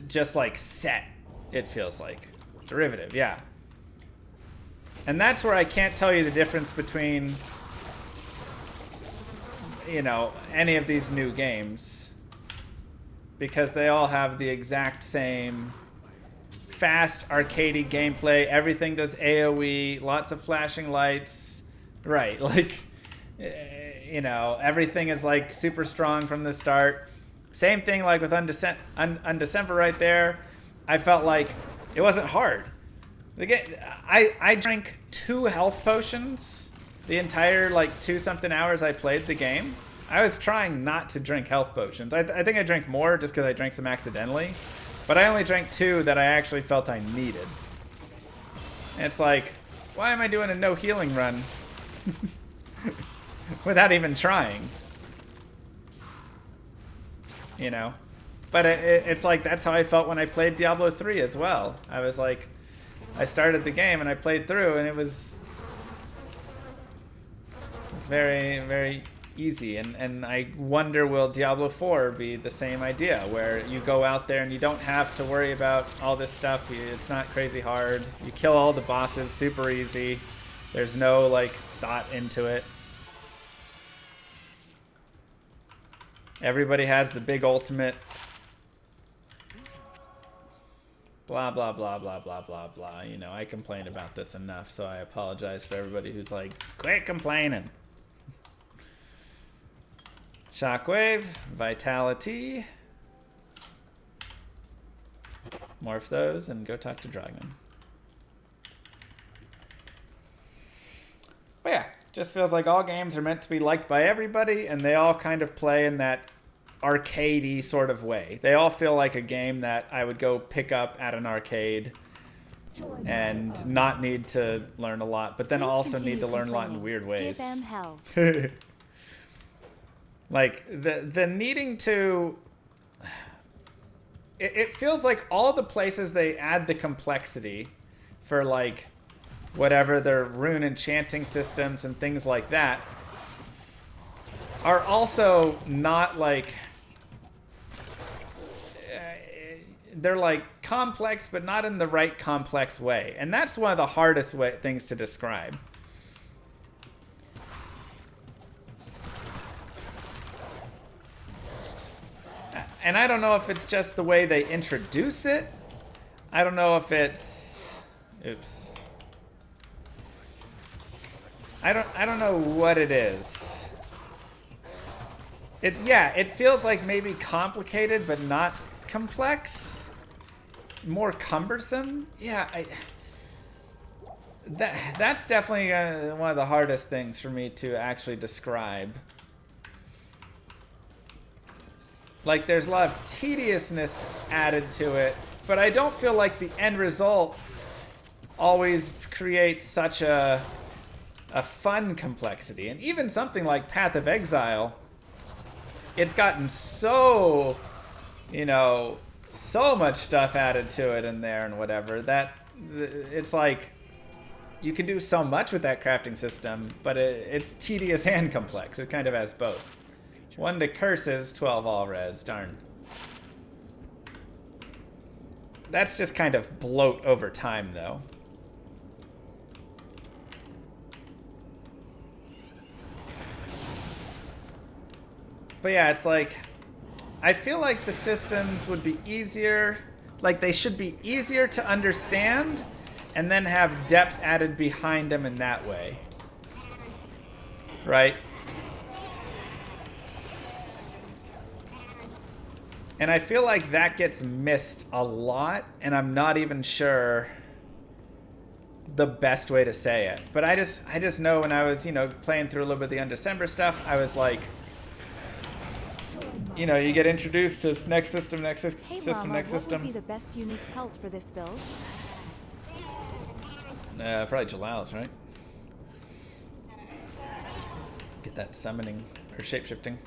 just like set, it feels like. Derivative, yeah. And that's where I can't tell you the difference between, you know, any of these new games, because they all have the exact same fast arcadey gameplay. Everything does AoE, lots of flashing lights, right? Like, you know, everything is like super strong from the start. Same thing like with Undecember right there. I felt like it wasn't hard. I drank 2 health potions the entire like 2-something hours I played the game. I was trying not to drink health potions. I think I drank more just because I drank some accidentally. But I only drank 2 that I actually felt I needed. And it's like, why am I doing a no healing run? Without even trying. You know? But it's like that's how I felt when I played Diablo 3 as well. I was like, I started the game and I played through, and it's very, very easy. And I wonder, will Diablo 4 be the same idea, where you go out there and you don't have to worry about all this stuff. It's not crazy hard. You kill all the bosses super easy. There's no like thought into it. Everybody has the big ultimate. Blah, blah, blah, blah, blah, blah, blah. You know, I complain about this enough, so I apologize for everybody who's like, quit complaining. Shockwave, Vitality. Morph those and go talk to Dragon. But yeah, just feels like all games are meant to be liked by everybody, and they all kind of play in that arcadey sort of way. They all feel like a game that I would go pick up at an arcade and not need to learn a lot, but then also need to learn a lot in weird ways. Give them hell. Like the needing to, it feels like all the places they add the complexity for like whatever their rune enchanting systems and things like that are also not like, they're like complex, but not in the right complex way. And that's one of the hardest things to describe. And I don't know if it's just the way they introduce it. I don't know if it's, oops. I don't know what it is. Yeah, it feels like maybe complicated, but not complex. More cumbersome. Yeah, that's definitely one of the hardest things for me to actually describe. Like, there's a lot of tediousness added to it, but I don't feel like the end result always creates such a fun complexity. And even something like Path of Exile, it's gotten so, you know, so much stuff added to it in there and whatever, that it's like you can do so much with that crafting system, but it's tedious and complex. It kind of has both. 1 to curses, 12 all res, darn. That's just kind of bloat over time, though. But yeah, it's like, I feel like the systems would be easier, like they should be easier to understand, and then have depth added behind them in that way. Right? And I feel like that gets missed a lot, and I'm not even sure the best way to say it. But I just know when I was, you know, playing through a little bit of the Undecember stuff, I was like, you know, you get introduced to next system, next system, next system. What would be the best unique pelt for this build? Probably Jalal's, right? Get that summoning or shapeshifting.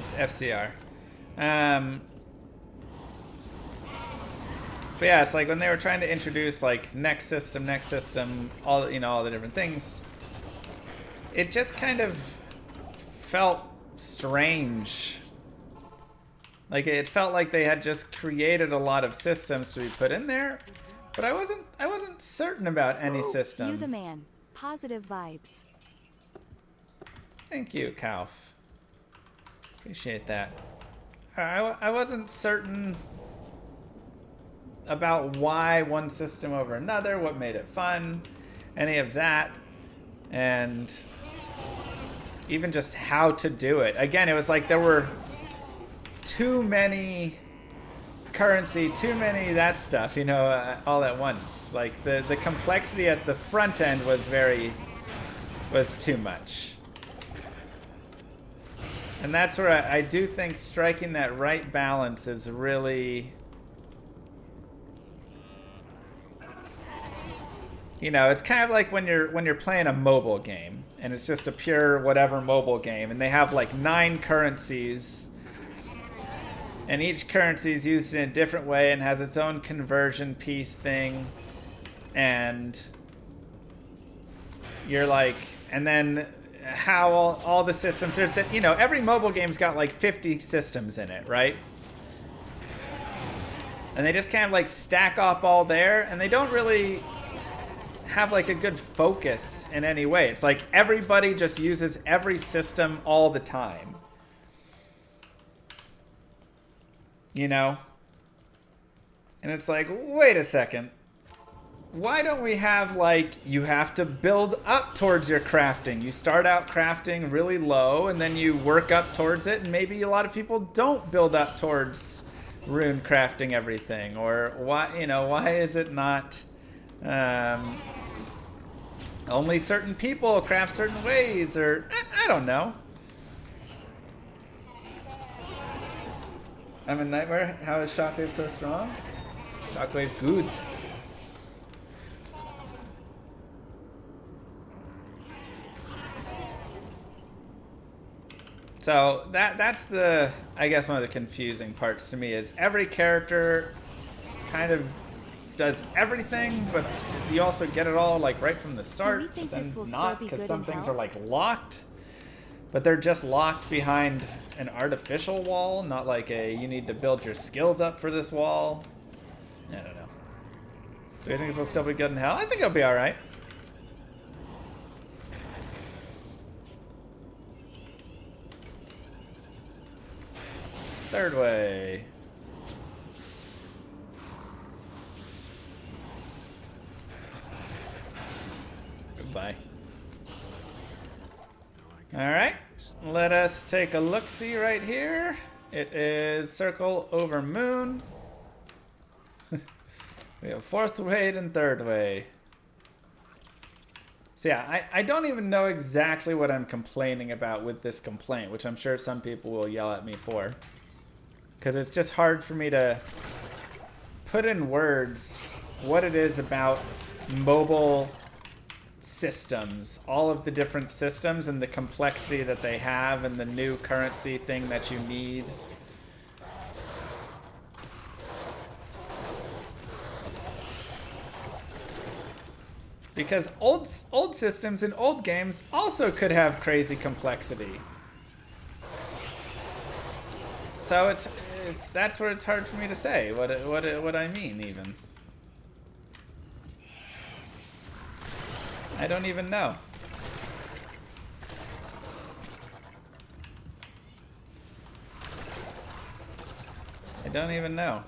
It's FCR. But yeah, it's like when they were trying to introduce like next system, all, you know, all the different things. It just kind of felt strange. Like it felt like they had just created a lot of systems to be put in there, but I wasn't certain about any system. You the man. Positive vibes. Thank you, Kauf. Appreciate that. I wasn't certain about why one system over another, what made it fun, any of that, and even just how to do it. Again, it was like there were too many currency, too many that stuff, you know, all at once. Like the complexity at the front end was too much. And that's where I do think striking that right balance is really You know, it's kind of like when you're playing a mobile game and it's just a pure whatever mobile game and they have like 9 currencies and each currency is used in a different way and has its own conversion piece thing, and you're like, and then how all the systems, there's that, you know, every mobile game's got like 50 systems in it, right? And they just kind of like stack up all there, and they don't really have like a good focus in any way. It's like everybody just uses every system all the time. You know? And it's like, wait a second. Why don't we have like, you have to build up towards your crafting. You start out crafting really low and then you work up towards it, and maybe a lot of people don't build up towards rune crafting everything. Or why, you know, why is it not only certain people craft certain ways, or I don't know. I'm a nightmare. How is Shockwave so strong? Shockwave good. So that's the, I guess, one of the confusing parts to me is every character kind of does everything, but you also get it all like right from the start, but then not, because some things are like locked, but they're just locked behind an artificial wall, not like a you need to build your skills up for this wall. I don't know. Do you think this will still be good in hell? I think it'll be all right. Third way. Goodbye. Alright, let us take a look-see right here. It is circle over moon. We have fourth way and third way. So yeah, I don't even know exactly what I'm complaining about with this complaint, which I'm sure some people will yell at me for. Because it's just hard for me to put in words what it is about mobile systems, all of the different systems and the complexity that they have and the new currency thing that you need. Because old systems in old games also could have crazy complexity. So that's where it's hard for me to say what I mean even. I don't even know. I don't even know.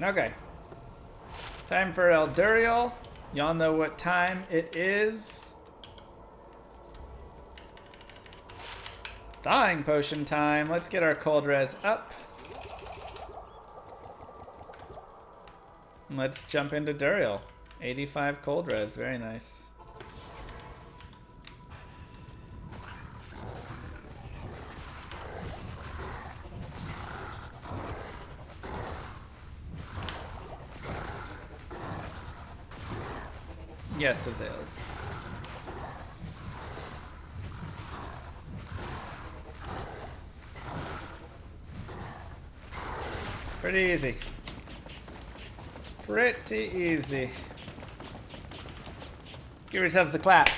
Okay. Time for Eldurial. Y'all know what time it is. Dying potion time. Let's get our cold res up. And let's jump into Duriel. 85 cold res. Very nice. Yes, it is. Pretty easy. Pretty easy. Give yourselves a clap.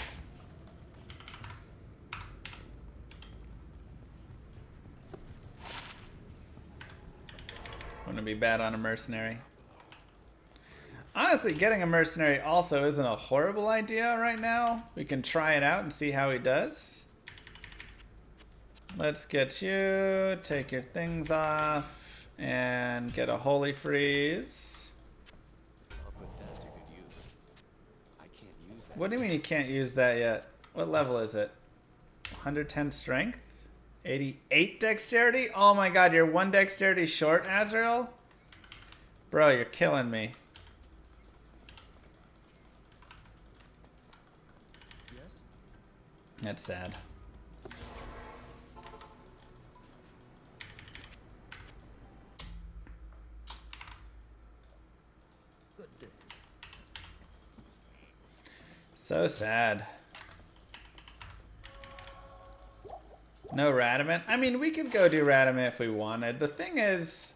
Wouldn't be bad on a mercenary. Honestly, getting a mercenary also isn't a horrible idea right now. We can try it out and see how he does. Let's get you, take your things off, and get a holy freeze. I'll put that to good use. I can't use that. What do you mean you can't use that yet? What level is it? 110 strength? 88 dexterity? Oh my god, you're 1 dexterity short, Azrael? Bro, you're killing me. Yes? That's sad. Good day. So sad. No Radamant? I mean, we could go do Radamant if we wanted. The thing is,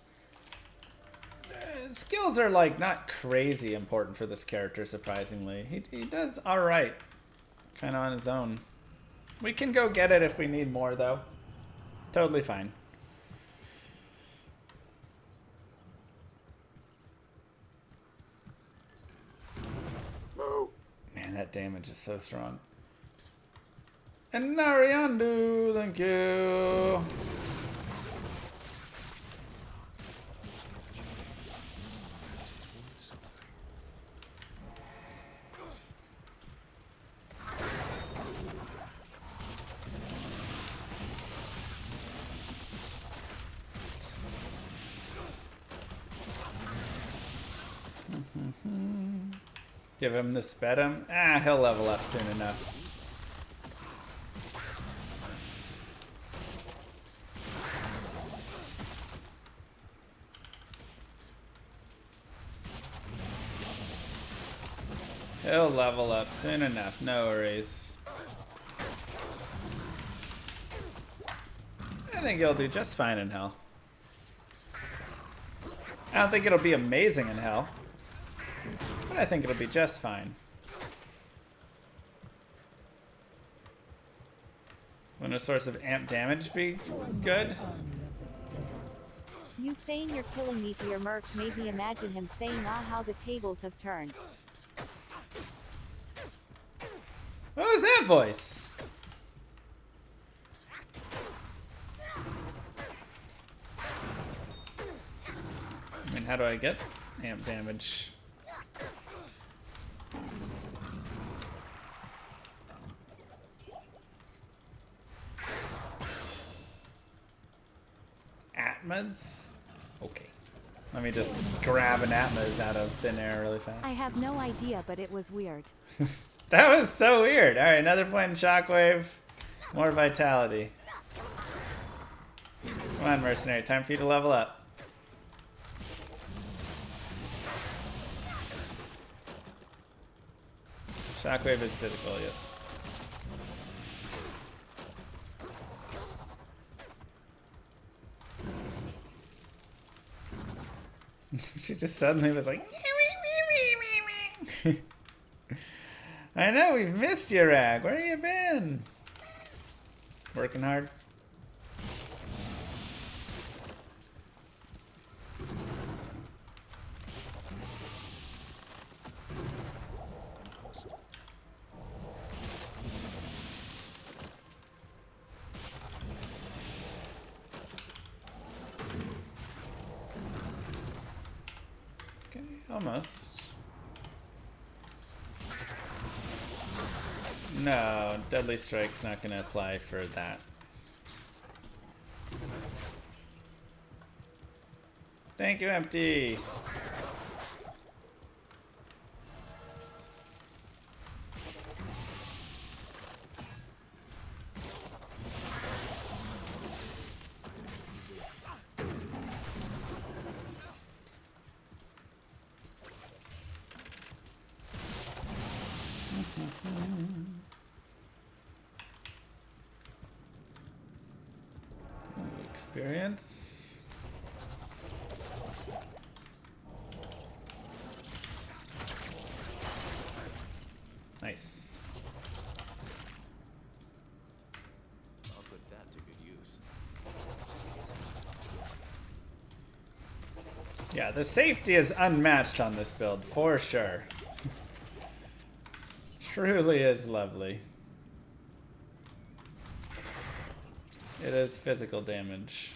skills are like not crazy important for this character, surprisingly. He does alright. Kind of on his own. We can go get it if we need more, though. Totally fine. Man, that damage is so strong. And Nariandu, thank you. Give him the Spedum. Ah, he'll level up soon enough. He'll level up soon enough, no worries. I think he'll do just fine in hell. I don't think it'll be amazing in hell, but I think it'll be just fine. Wouldn't a source of amp damage be good? You saying you're killing me to your merc made me imagine him saying, ah, how the tables have turned. What was that voice? I mean, how do I get amp damage? Atmas? Okay. Let me just grab an Atmas out of thin air really fast. I have no idea, but it was weird. That was so weird. Alright, another point in Shockwave. More vitality. Come on, Mercenary. Time for you to level up. Shockwave is physical, yes. She just suddenly was like... I know, we've missed you, Rag. Where you been? Working hard? Okay, almost. No, Deadly Strike's not going to apply for that. Thank you, Empty. Experience. Nice. I'll put that to good use. Yeah, the safety is unmatched on this build, for sure. Truly is lovely. It is physical damage.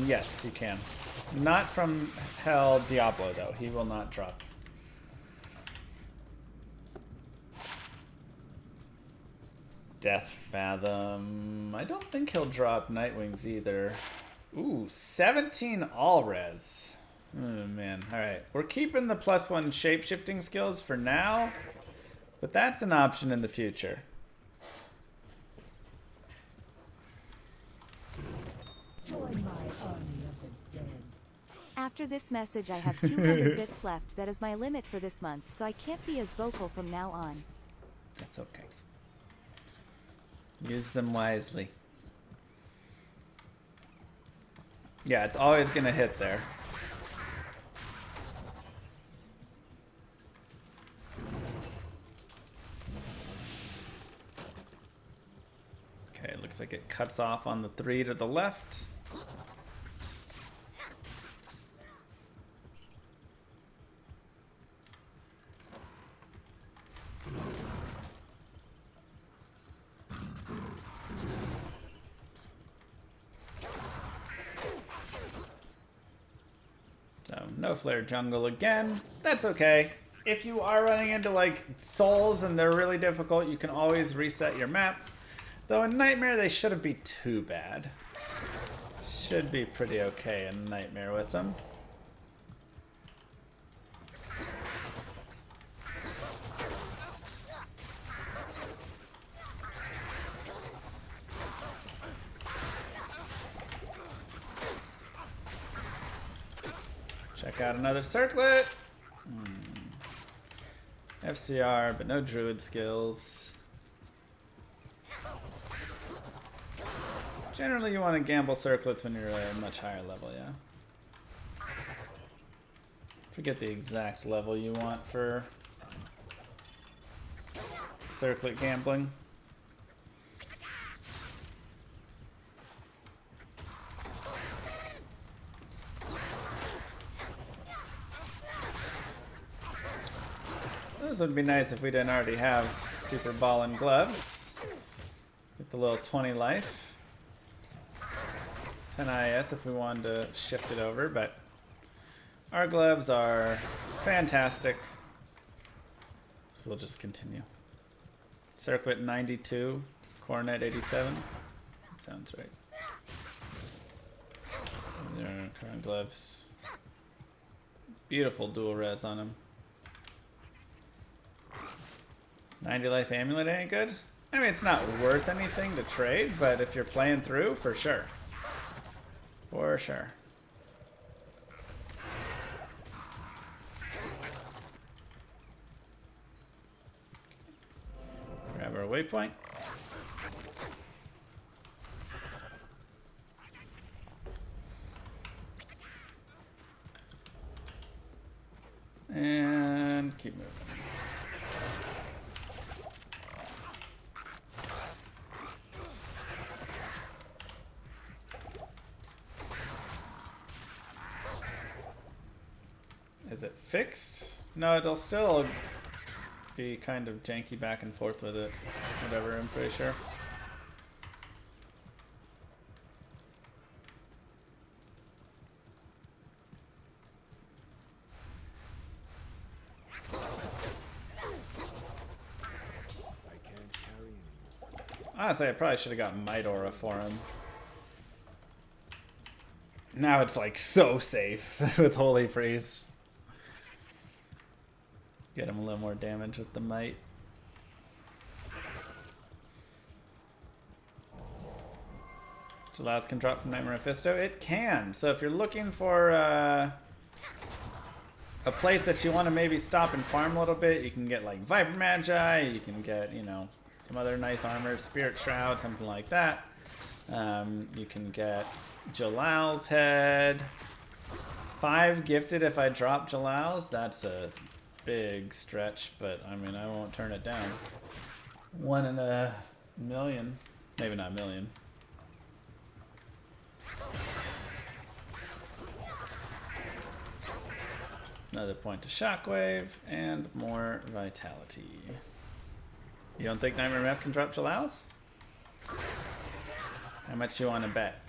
Yes, you can. Not from Hell Diablo, though. He will not drop. Death Fathom. I don't think he'll drop Nightwings either. Ooh, 17 all res. Oh, man. Alright. We're keeping the +1 shape-shifting skills for now, but that's an option in the future. Join my army of the dead. After this message I have 200 bits left. That is my limit for this month, so I can't be as vocal from now on. That's okay. Use them wisely. Yeah, it's always gonna hit there. Okay, looks like it cuts off on the 3 to the left. So, no flare jungle again. That's okay. If you are running into like souls and they're really difficult, you can always reset your map. Though in Nightmare, they shouldn't be too bad. Should be pretty okay in Nightmare with them. Check out another circlet. FCR, but no druid skills. Generally, you want to gamble circlets when you're at a much higher level, yeah? Forget the exact level you want for circlet gambling. Those would be nice if we didn't already have Super Ball and Gloves. With the little 20 life. 10 IS if we wanted to shift it over, but our gloves are fantastic. So we'll just continue. Circlet 92, Coronet 87. That sounds right. There are current gloves. Beautiful dual res on them. 90 life amulet ain't good. I mean, it's not worth anything to trade, but if you're playing through, for sure. For sure. Grab our waypoint. And keep moving. Is it fixed? No, it'll still be kind of janky back and forth with it. Whatever, I'm pretty sure. I can't carry anymore. Honestly, I probably should have got Might Aura for him. Now it's like so safe with Holy Freeze. Get him a little more damage with the Might. Jalaz can drop from Nightmare Mephisto. It can. So if you're looking for a place that you want to maybe stop and farm a little bit, you can get like Viper Magi. You can get, you know, some other nice armor, Spirit Shroud, something like that. You can get Jalal's Head. 5 gifted if I drop Jalal's. That's a big stretch, but I mean, I won't turn it down. 1 in a million. Maybe not a million. Another point to Shockwave, and more Vitality. You don't think Nightmare Meph can drop Jalal's? How much you want to bet?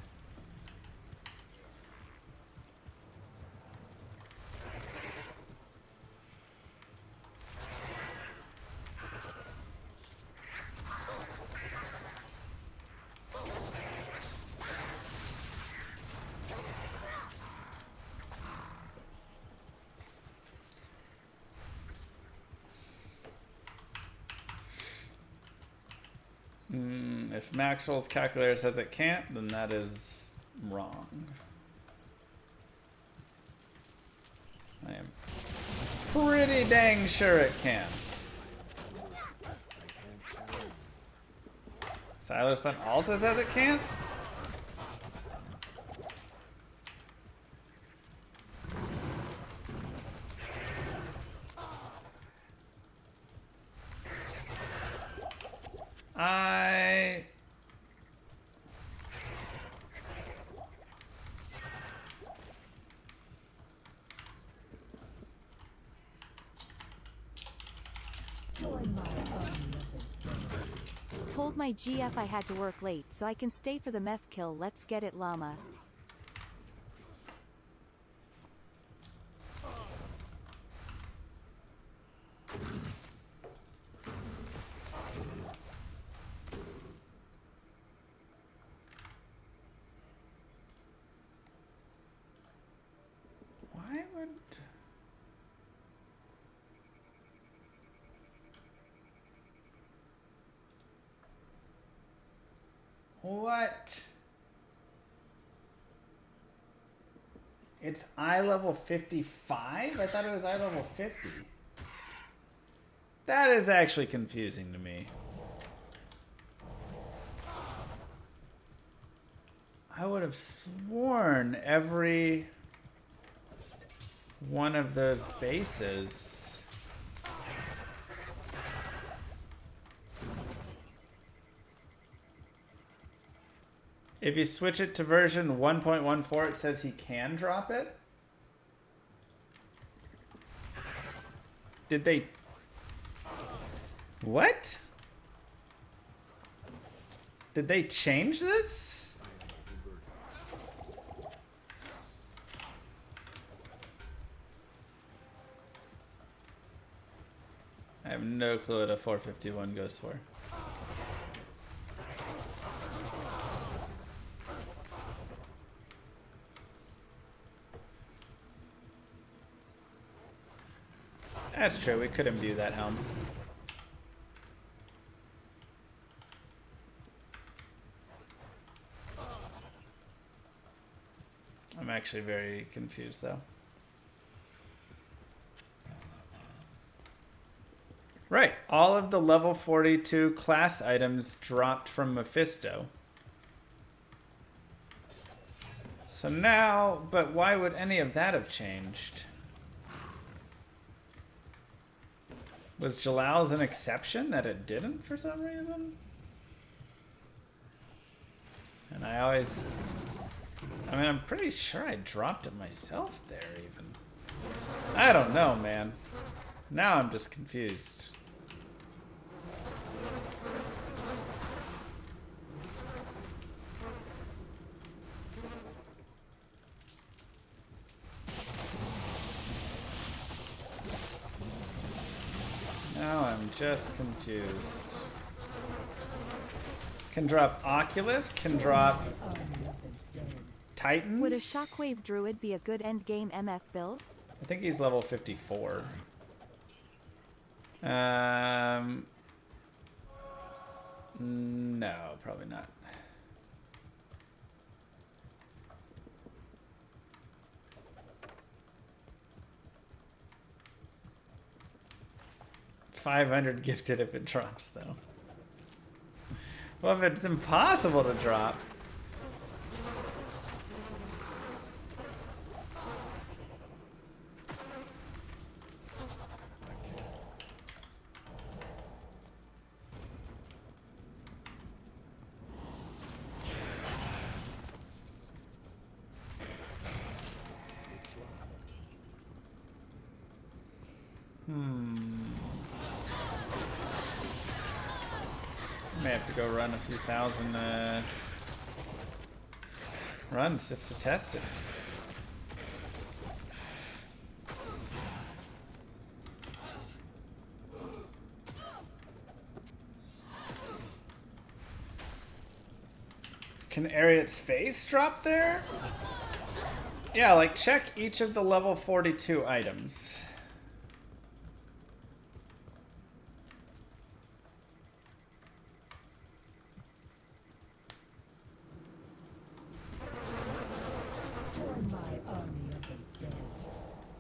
if Maxwell's calculator says it can't, then that is wrong. I am pretty dang sure it can. Siler Spent also says it can't? Join my unloving Told my GF I had to work late so I can stay for the meth kill. Let's get it, llama. Why would... What? It's eye level 55? I thought it was eye level 50. That is actually confusing to me. I would have sworn every one of those bases. If you switch it to version 1.14, it says he can drop it. Did they... What? Did they change this? I have no clue what a 451 goes for. That's true, we could imbue that helm. I'm actually very confused though. Right, all of the level 42 class items dropped from Mephisto. So now, but why would any of that have changed? Was Jalal's an exception that it didn't for some reason? And I always... I mean, I'm pretty sure I dropped it myself there even. I don't know, man. Now I'm just confused. Now I'm just confused. Can drop Oculus, can drop Titans. Would a Shockwave Druid be a good endgame MF build? I think he's level 54. No, probably not. $500 gifted if it drops, though. Well, if it's impossible to drop. May have to go run a few thousand runs just to test it. Can Ariat's face drop there? Yeah, like check each of the level 42 items.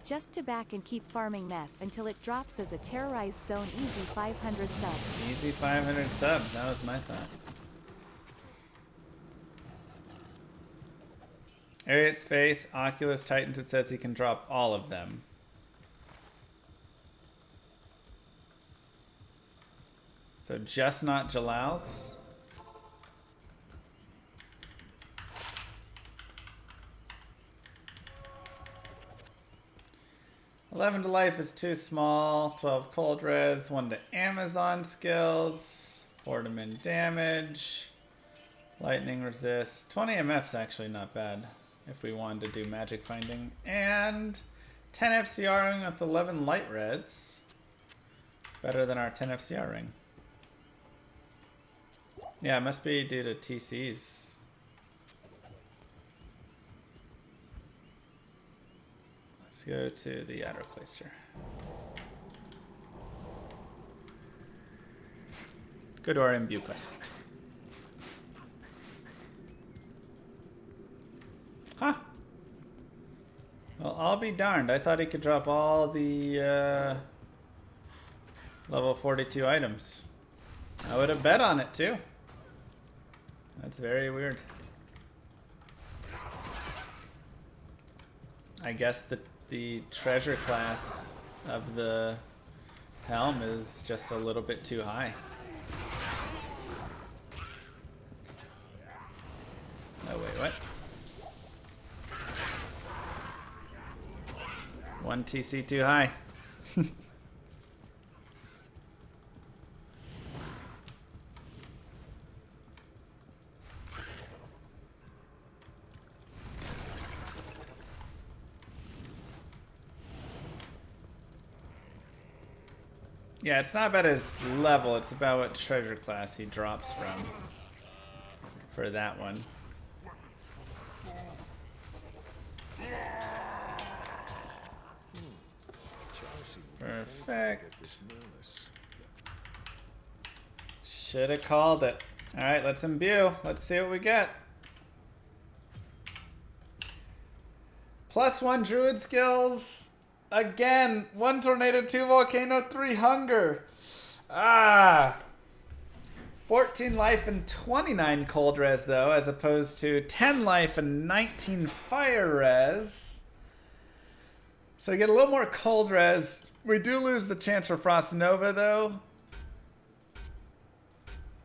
Just to back and keep farming meth until it drops as a terrorized zone. Easy 500 subs. Easy 500 subs. That was my thought. Ariat's face, Oculus Titans, it says he can drop all of them. So just not Jalal's. $11 to life is too small. 12 cold res, 1 to Amazon skills, 4 to min damage, lightning resist. 20 MF is actually not bad if we wanted to do magic finding. And 10 FCR ring with 11 light res. Better than our 10 FCR ring. Yeah, it must be due to TCs. Let's go to the outer cloister. Go to our imbue quest. Huh. Well, I'll be darned. I thought he could drop all the level 42 items. I would have bet on it too. That's very weird. I guess the treasure class of the helm is just a little bit too high. Oh wait, what? 1 TC too high. Yeah, it's not about his level, it's about what treasure class he drops from for that one. Perfect. Should have called it. Alright, let's imbue. Let's see what we get. +1 druid skills. Again, 1 tornado, 2 volcano, 3 hunger. 14 life and 29 cold res though, as opposed to 10 life and 19 fire res. So we get a little more cold res. We do lose the chance for Frost Nova though.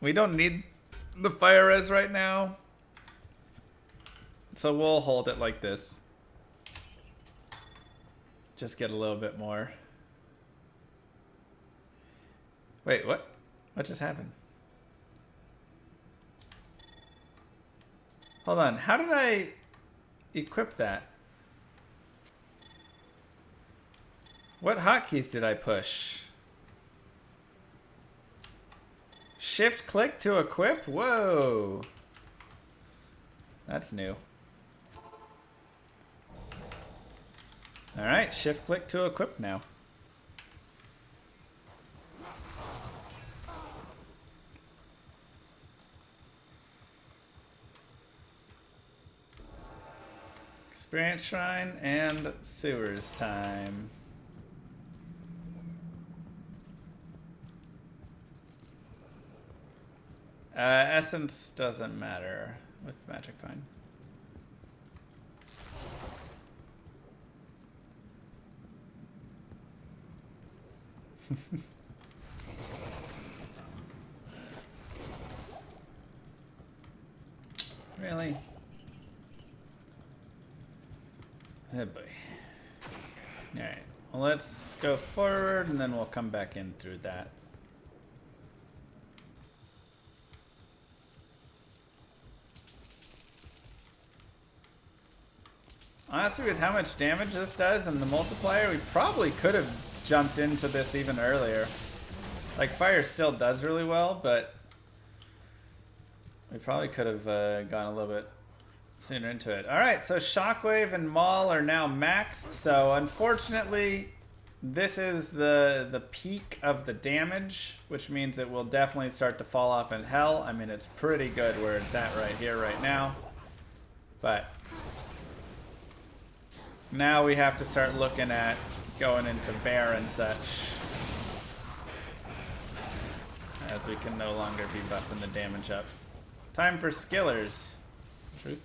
We don't need the fire res right now. So we'll hold it like this. Just get a little bit more. Wait, what? What just happened? Hold on, how did I equip that? What hotkeys did I push? Shift click to equip? Whoa. That's new. Alright, shift click to equip now. Experience Shrine and Sewers time. Essence doesn't matter with Magic Find. Really? Oh boy. Alright, well let's go forward and then we'll come back in through that. Honestly, with how much damage this does and the multiplier, we probably could have jumped into this even earlier. Like, fire still does really well, but we probably could have gone a little bit sooner into it. Alright, so Shockwave and Maul are now maxed, so unfortunately this is the peak of the damage, which means it will definitely start to fall off in hell. I mean, it's pretty good where it's at right here, right now. But Now we have to start looking at going into bear and such, as we can no longer be buffing the damage up. Time for skillers. Truth.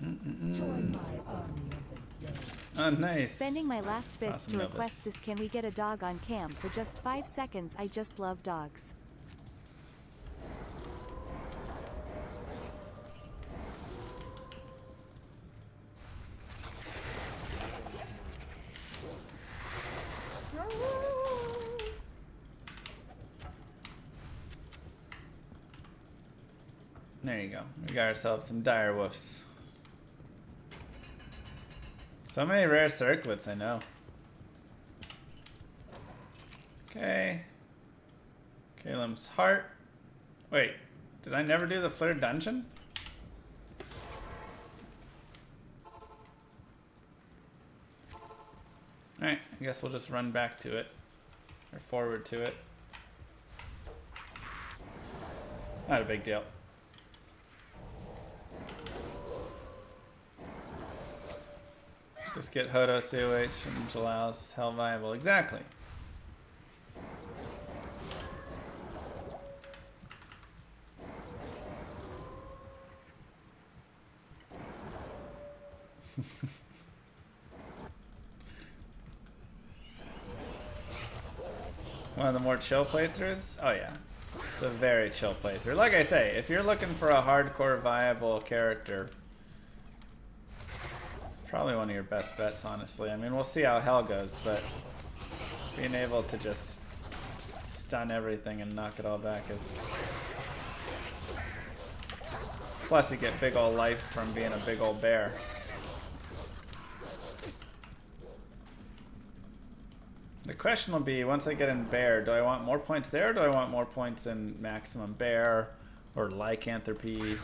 Join my army of the dead. Oh, nice. Spending my last bits Awesome, to Novus. request this. Can we get a dog on cam for just 5 seconds? I just love dogs. There you go. We got ourselves some dire woofs. So many rare circlets, I know. Okay. Caleb's heart. Wait, did I never do the Flare dungeon? Alright, I guess we'll just run back to it. Or forward to it. Not a big deal. Just get Hodo, COH, and Jalal's hell viable. Exactly. One of the more chill playthroughs? Oh yeah. It's a very chill playthrough. Like I say, if you're looking for a hardcore viable character, probably one of your best bets, honestly. I mean, we'll see how hell goes, but being able to just stun everything and knock it all back is... Plus you get big ol' life from being a big ol' bear. The question will be, once I get in bear, do I want more points there, or do I want more points in maximum bear, or lycanthropy?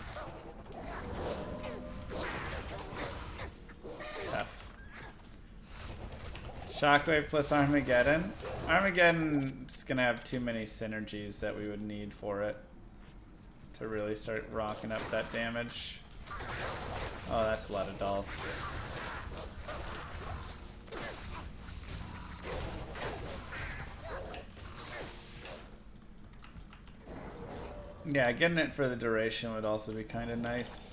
Shockwave plus Armageddon. Armageddon's gonna have too many synergies that we would need for it to really start rocking up that damage. Oh, that's a lot of dolls. Yeah, getting it for the duration would also be kind of nice.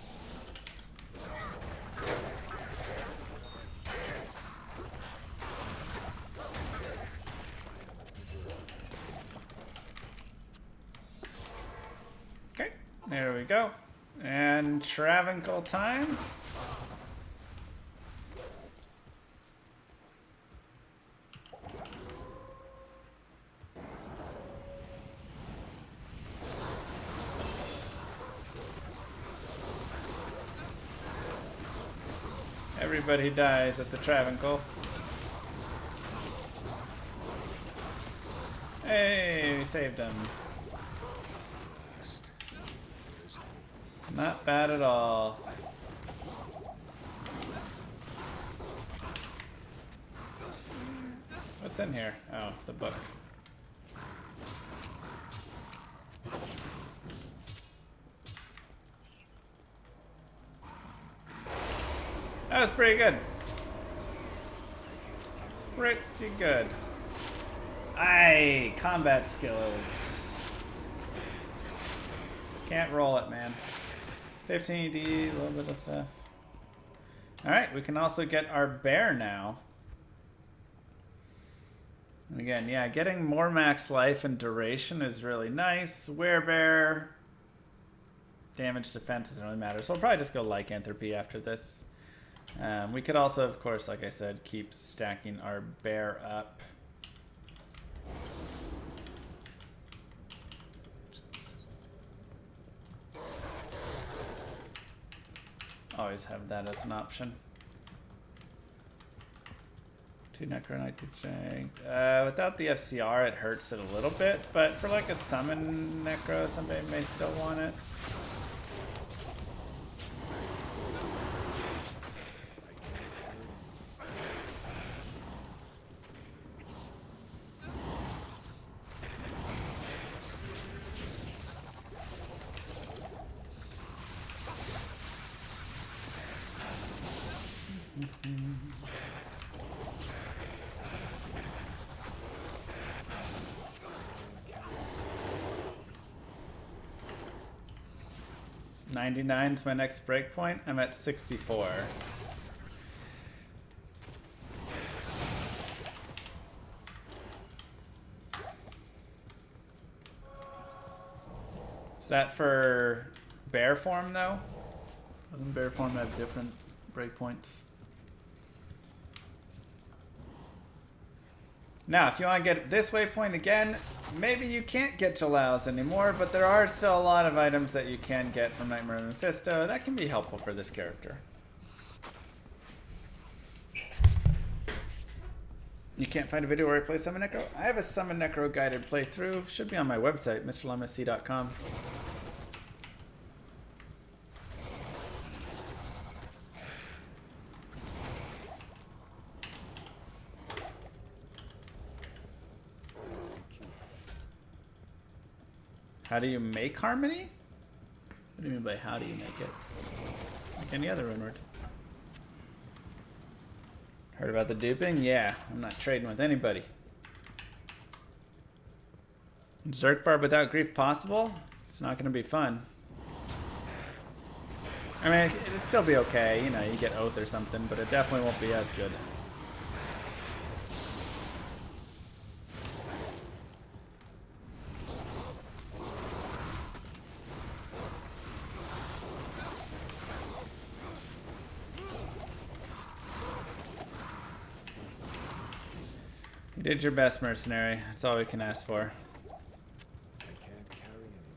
There we go. And Travancore time. Everybody dies at the Travancore. Hey, we saved him. Not bad at all. What's in here? Oh, the book. That was pretty good. Pretty good. Aye, combat skills. Just can't roll it, man. 15 ED, a little bit of stuff. Alright, we can also get our bear now. And again, yeah, getting more max life and duration is really nice. Werebear. Damage defense doesn't really matter. So we'll probably just go lycanthropy after this. We could also, of course, like I said, keep stacking our bear up. Always have that as an option. 2 Necro, 19 Strength. Without the FCR, it hurts it a little bit, but for like a summon Necro, somebody may still want it. $99 is my next breakpoint. I'm at 64. Is that for bear form though? Doesn't bear form have different breakpoints? Now, if you want to get this waypoint again, maybe you can't get Jalaus anymore, but there are still a lot of items that you can get from Nightmare of Mephisto that can be helpful for this character. You can't find a video where I play Summon Necro? I have a Summon Necro guided playthrough. Should be on my website, mrlemsc.com. How do you make Harmony? What do you mean by how do you make it? Like any other rune word. Heard about the duping? Yeah, I'm not trading with anybody. Zerkbar without grief possible? It's not going to be fun. I mean, it'd still be okay. You know, you get Oath or something, but it definitely won't be as good. You did your best, mercenary. That's all we can ask for. I can't carry anymore.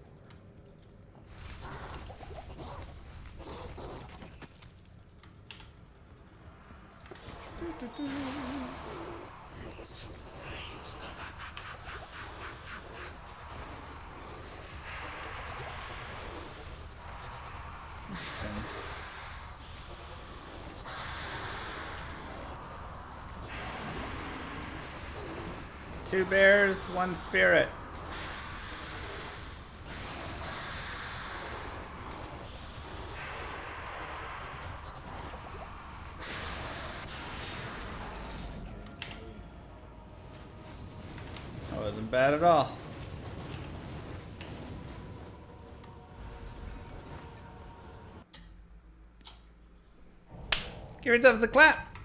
Interesting. Two bears, one spirit. That wasn't bad at all. Give yourselves a clap.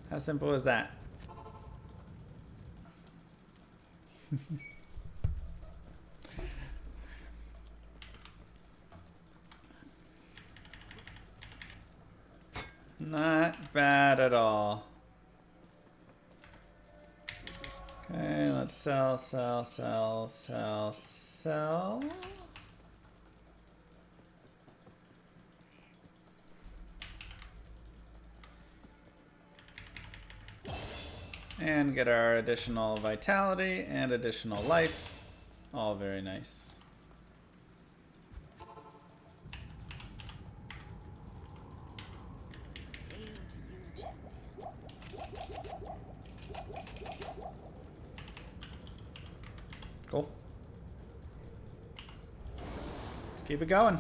How simple is that? Not bad at all. Okay, let's sell. And get our additional vitality and additional life. All very nice. Cool. Let's keep it going.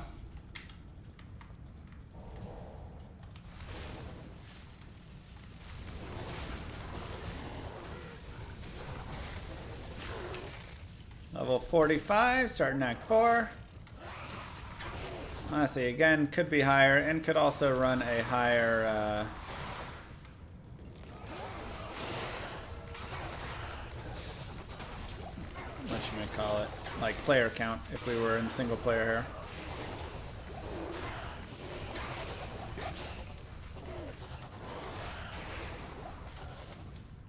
Level 45, starting Act 4. Honestly, again, could be higher and could also run a higher whatchamacallit, like player count if we were in single player here.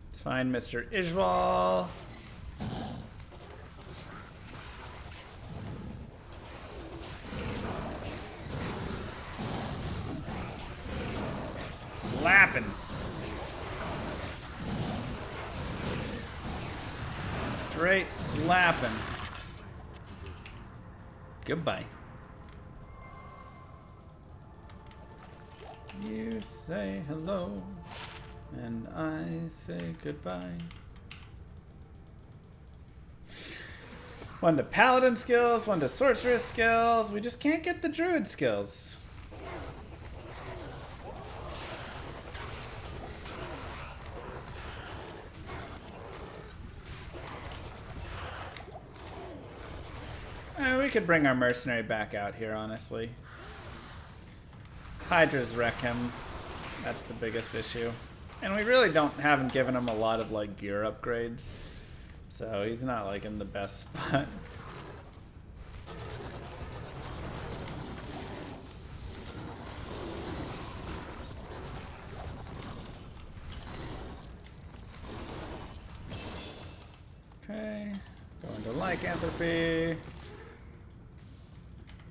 Let's find Mr. Ijwal. Slapping. Straight slapping. Goodbye. You say hello, and I say goodbye. One to paladin skills, one to sorceress skills. We just can't get the druid skills. we could bring our mercenary back out here, honestly. Hydras wreck him. That's the biggest issue. And we really haven't given him a lot of like gear upgrades. So he's not like in the best spot. Okay, go into lycanthropy.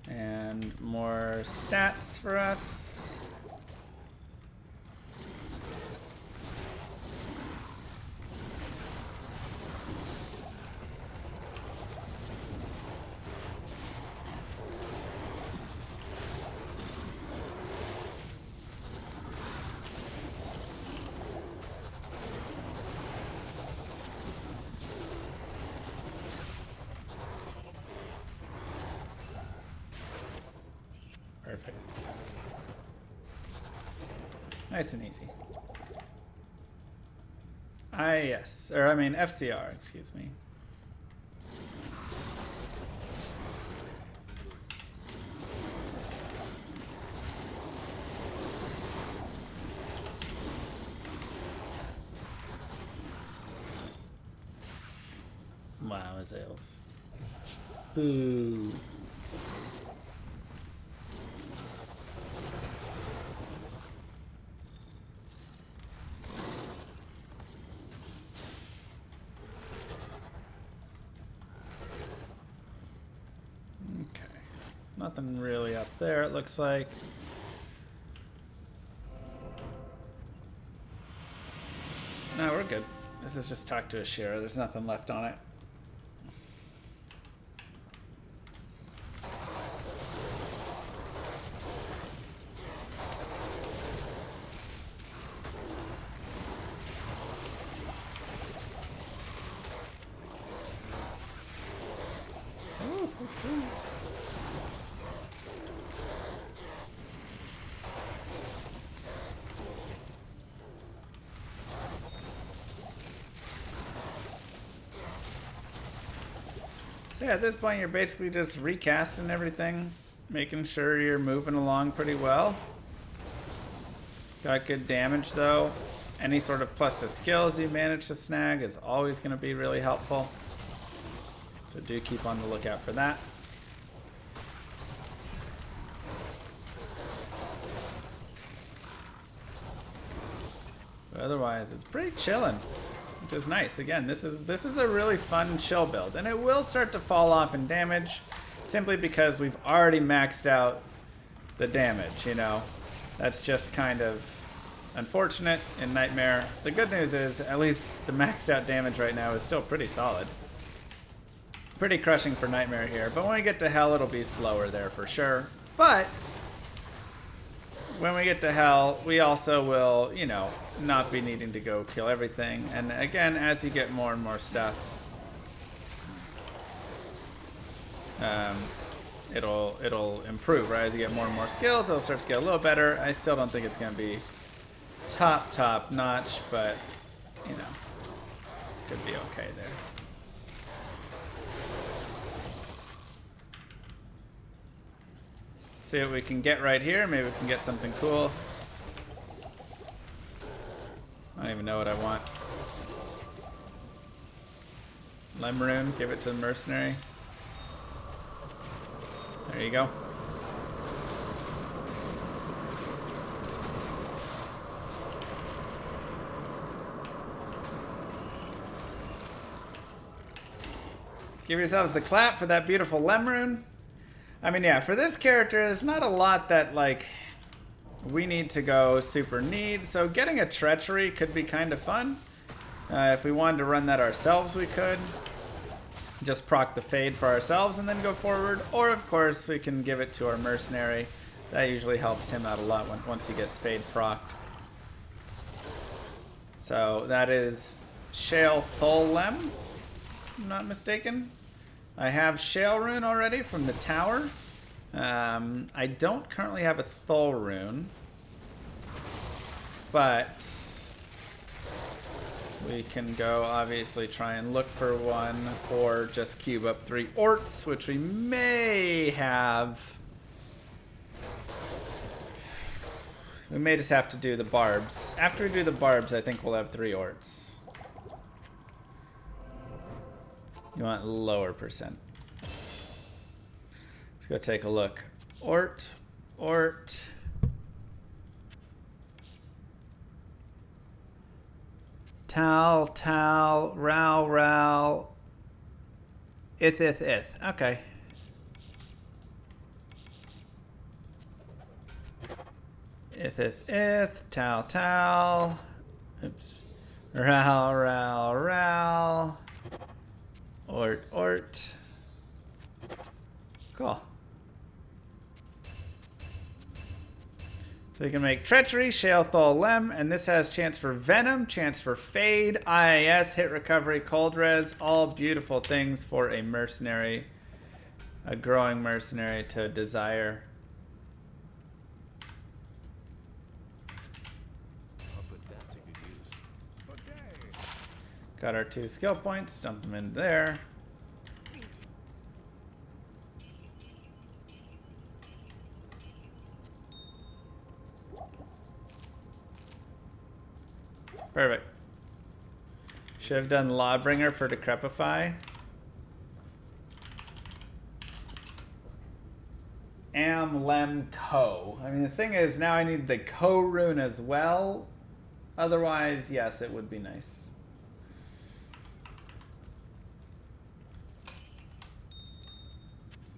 And more stats for us. Perfect. Nice and easy. Yes. Or, I mean, FCR, excuse me. Wow, Azales. Boo. Nothing really up there, it looks like. No, we're good. This is just talk to Ashira. There's nothing left on it. So yeah, at this point you're basically just recasting everything, making sure you're moving along pretty well. Got good damage though. Any sort of plus to skills you manage to snag is always going to be really helpful. So do keep on the lookout for that. But otherwise, it's pretty chillin'. Which is nice. Again, this is a really fun chill build, and it will start to fall off in damage simply because we've already maxed out the damage, you know. That's just kind of unfortunate in Nightmare. The good news is at least the maxed out damage right now is still pretty solid. Pretty crushing for Nightmare here, but when we get to Hell it'll be slower there for sure. But when we get to Hell, we also will, you know, not be needing to go kill everything. And again, as you get more and more stuff, it'll improve, right? As you get more and more skills, it'll start to get a little better. I still don't think it's going to be top notch, but, you know, could be okay there. See what we can get right here. Maybe we can get something cool. I don't even know what I want. Lemrune, give it to the mercenary. There you go. Give yourselves the clap for that beautiful Lemrune. I mean, yeah, for this character, there's not a lot that, like, we need to go super need. So getting a Treachery could be kind of fun. If we wanted to run that ourselves, we could. Just proc the Fade for ourselves and then go forward. Or, of course, we can give it to our Mercenary. That usually helps him out a lot once he gets Fade procced. So that is Shale Tholem, if I'm not mistaken. I have Shale Rune already from the tower. I don't currently have a Thol Rune, but We can go obviously try and look for one, or just cube up 3 orts, which we may have. We may just have to do the barbs. After we do the barbs, I think we'll have 3 orts. You want lower percent. Let's go take a look. Ort. Tal, ral. Ith. Okay. Ith. Tal. Oops. Ral. Ort. Cool. So you can make Treachery, Shalethol, Lem, and this has chance for Venom, chance for Fade, IAS, Hit Recovery, Cold Res, all beautiful things for a mercenary, a growing mercenary to desire. I'll put that to good use. Got our 2 skill points, dump them in there. Perfect. Should have done Lawbringer for Decrepify. Lem, Co. I mean, the thing is, now I need the Co rune as well. Otherwise, yes, it would be nice.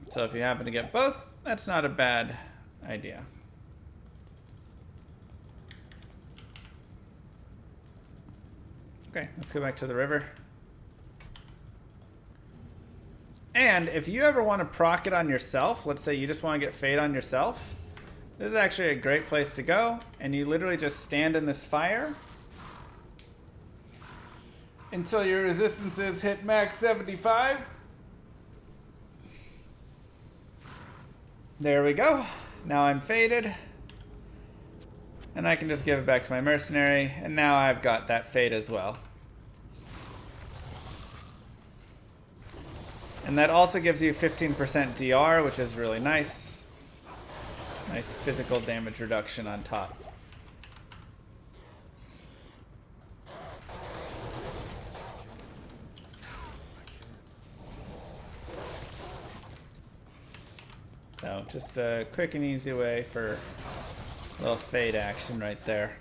So if you happen to get both, that's not a bad idea. Okay, let's go back to the river. And if you ever want to proc it on yourself, let's say you just want to get Fade on yourself, this is actually a great place to go. And you literally just stand in this fire until your resistances hit max 75. There we go. Now I'm faded. And I can just give it back to my mercenary, and now I've got that fade as well. And that also gives you 15% DR, which is really nice. Nice physical damage reduction on top. So just a quick and easy way for a little fade action right there.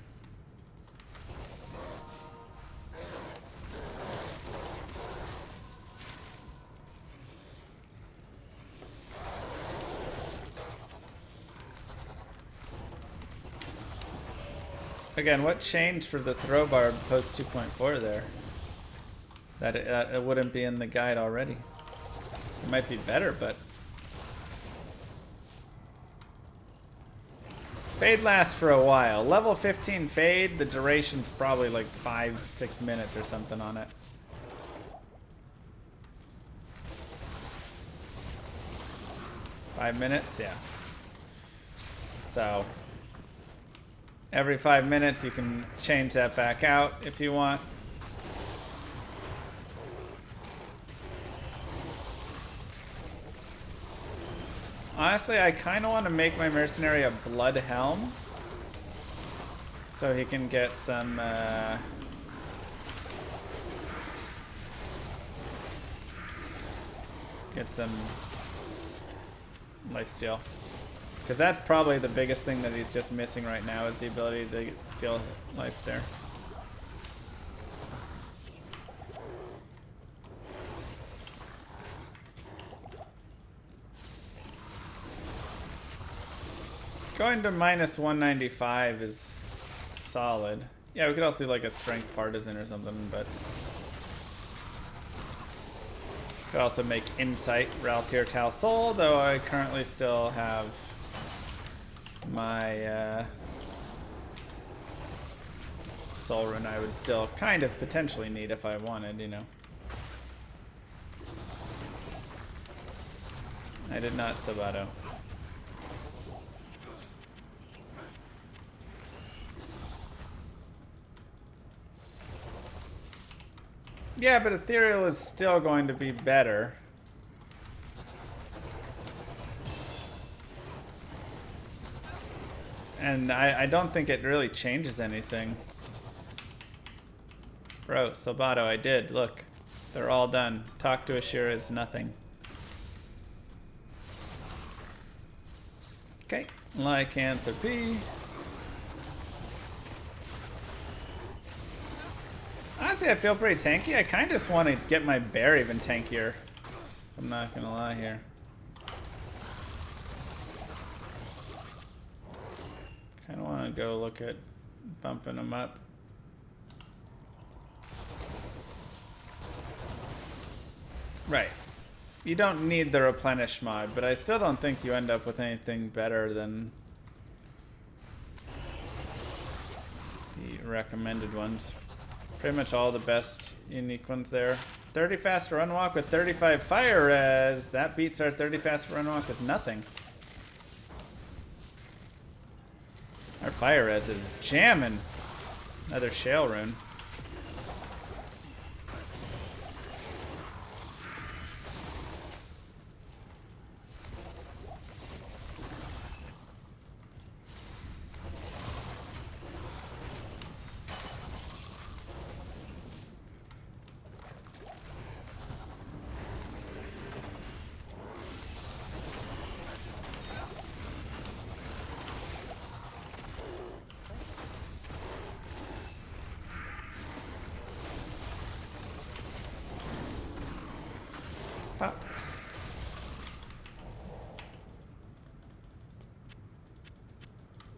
Again, what changed for the throw bar post 2.4 there? That it wouldn't be in the guide already. It might be better, but Fade lasts for a while. Level 15 Fade, the duration's probably like 5-6 minutes or something on it. Five minutes, yeah. So every 5 minutes you can change that back out if you want. Honestly, I kind of want to make my mercenary a blood helm, so he can get some lifesteal, because that's probably the biggest thing that he's just missing right now, is the ability to steal life there. Going to minus 195 is solid. Yeah, we could also do like a strength partisan or something, but could also make insight Raltir Tal Soul, though I currently still have my soul rune I would still kind of potentially need if I wanted, you know. I did not Sabato. Yeah, but Ethereal is still going to be better. And I don't think it really changes anything. Bro, Salvato, I did. Look. They're all done. Talk to Ashira is nothing. Okay. Lycanthropy. Honestly, I feel pretty tanky. I kind of just want to get my bear even tankier. I'm not gonna lie here. Kind of want to go look at bumping them up. Right. You don't need the replenish mod, but I still don't think you end up with anything better than the recommended ones. Pretty much all the best unique ones there. 30 fast run walk with 35 fire res. That beats our 30 fast run walk with nothing. Our fire res is jamming. Another shale rune. Pop.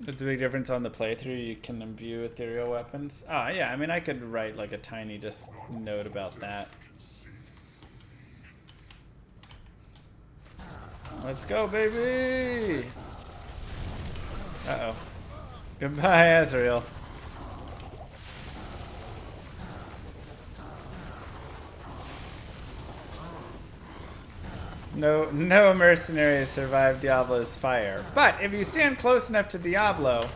It's a big difference on the playthrough. You can imbue ethereal weapons. Ah, yeah. I mean, I could write like a tiny just note about that. Let's go, baby! Uh-oh. Goodbye, Azrael. No mercenaries survive Diablo's fire. But if you stand close enough to Diablo,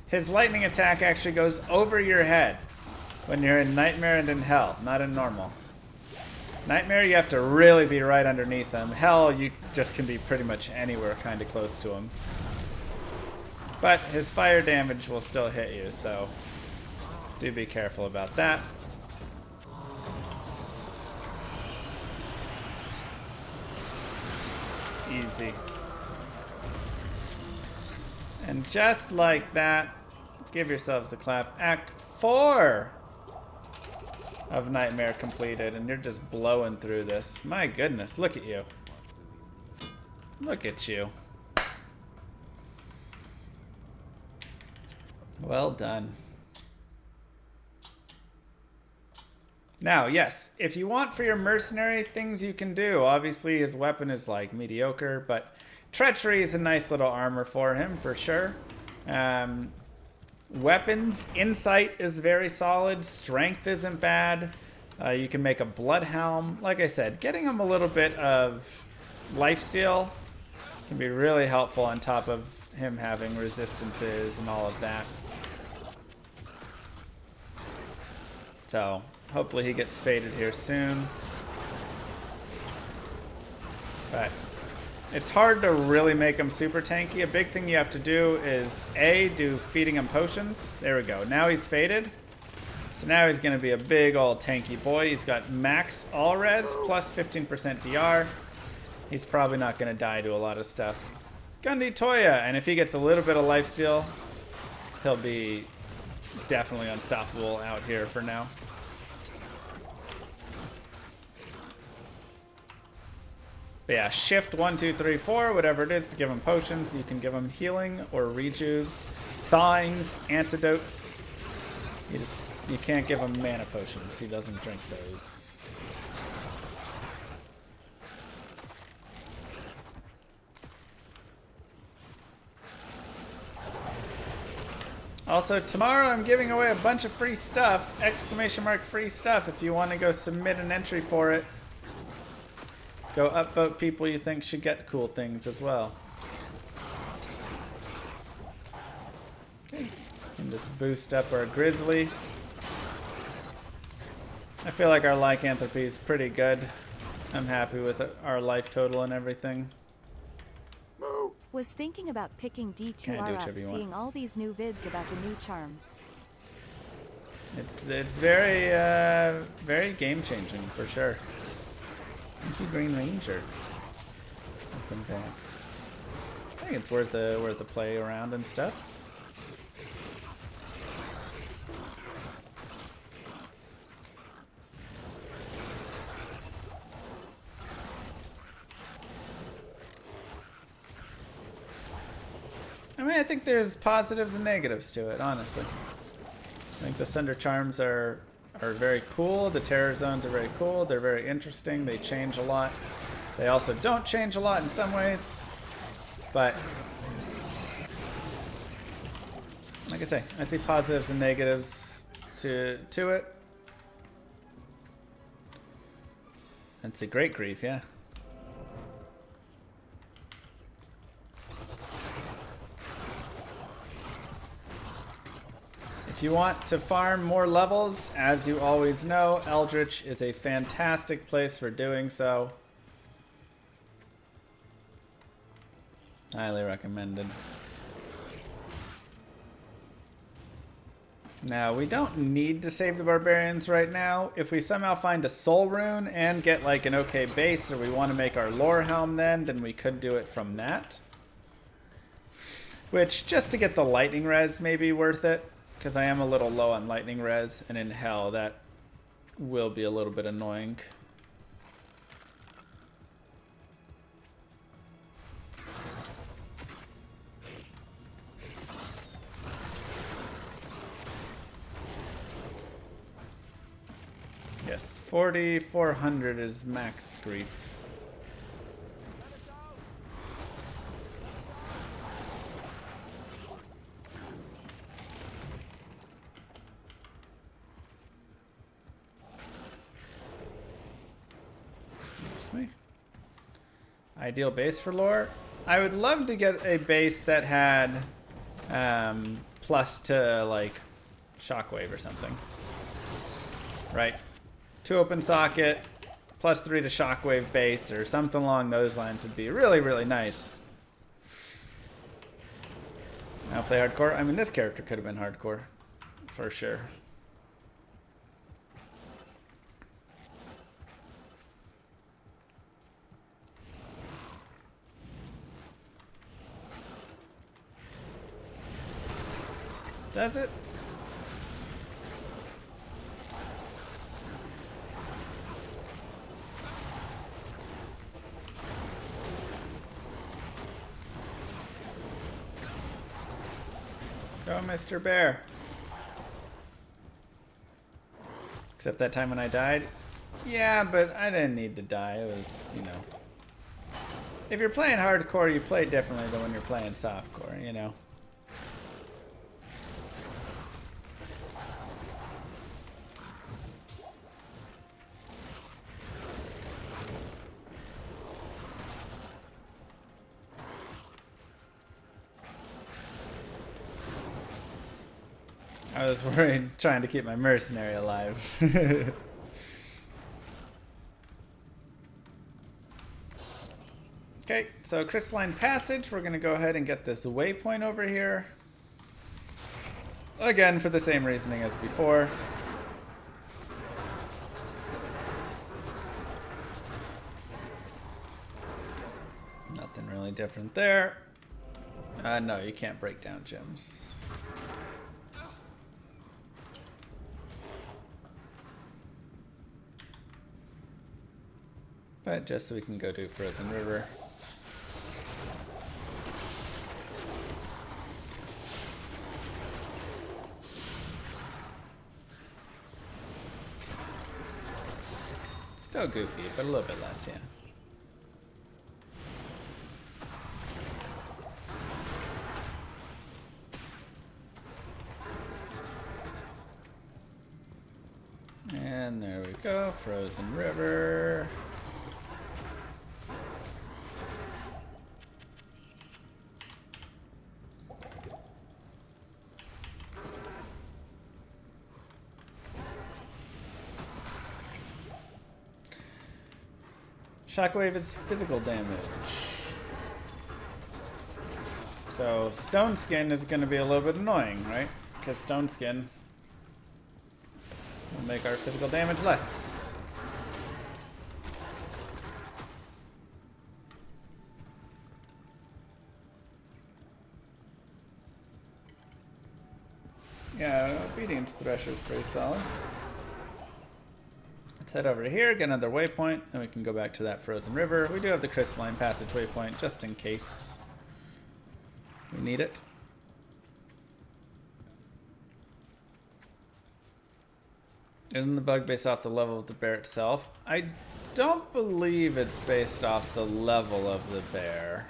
his lightning attack actually goes over your head when you're in Nightmare and in Hell, not in Normal. Nightmare, you have to really be right underneath him. Hell, you just can be pretty much anywhere kind of close to him. But his fire damage will still hit you, so do be careful about that. Easy. And just like that, give yourselves a clap. Act 4 of Nightmare completed, and you're just blowing through this. My goodness, look at you. Look at you. Well done. Now, yes, if you want for your mercenary, things you can do. Obviously, his weapon is like mediocre, but treachery is a nice little armor for him, for sure. Weapons, insight is very solid. Strength isn't bad. You can make a blood helm. Like I said, getting him a little bit of lifesteal can be really helpful on top of him having resistances and all of that. So hopefully he gets faded here soon. But it's hard to really make him super tanky. A big thing you have to do is do feeding him potions. There we go. Now he's faded. So now he's going to be a big old tanky boy. He's got max all res plus 15% DR. He's probably not going to die to a lot of stuff. Gundy Toya, and if he gets a little bit of lifesteal, he'll be definitely unstoppable out here for now. But yeah, shift 1, 2, 3, 4, whatever it is to give him potions. You can give him healing or rejuves, thawings, antidotes. You can't give him mana potions. He doesn't drink those. Also, tomorrow I'm giving away a bunch of free stuff, ! free stuff, if you want to go submit an entry for it. Go upvote people you think should get cool things as well. Okay, and just boost up our Grizzly. I feel like our lycanthropy is pretty good. I'm happy with it, our life total and everything. Was thinking about picking Kinda do D2R up, whichever you want. seeing all these new vids about the new charms. It's very very game changing for sure. Thank you, Green Ranger. Welcome back. I think it's worth a play around and stuff. I mean, I think there's positives and negatives to it, honestly. I think the Sunder Charms are very cool. The Terror Zones are very cool. They're very interesting. They change a lot. They also don't change a lot in some ways. But, like I say, I see positives and negatives to it. It's a great grief, yeah. If you want to farm more levels, as you always know, Eldritch is a fantastic place for doing so. Highly recommended. Now, we don't need to save the barbarians right now. If we somehow find a soul rune and get like an okay base, or we want to make our lore helm then we could do it from that. Which, just to get the lightning res may be worth it. Because I am a little low on lightning res, and in hell that will be a little bit annoying. Yes, 4,400 is max grief. Me. Ideal base for lore. I would love to get a base that had plus to like Shockwave or something. Right? 2 open socket, +3 to Shockwave base or something along those lines would be really, really nice. I'll play hardcore. I mean, this character could have been hardcore for sure. Does it? Go, Mr. Bear. Except that time when I died. Yeah, but I didn't need to die. It was, you know. If you're playing hardcore, you play differently than when you're playing softcore, you know. I was worried trying to keep my mercenary alive. Okay, so Crystalline Passage, we're going to go ahead and get this waypoint over here. Again, for the same reasoning as before. Nothing really different there. No, you can't break down gems. But just so we can go do Frozen River. Still goofy, but a little bit less, yeah. And there we go, Frozen River. Shockwave is physical damage. So Stone Skin is going to be a little bit annoying, right? Because Stone Skin will make our physical damage less. Yeah, Obedience Thresher is pretty solid. Let's head over here, get another waypoint, and we can go back to that frozen river. We do have the Crystalline Passage waypoint, just in case we need it. Isn't the bug based off the level of the bear itself? I don't believe it's based off the level of the bear.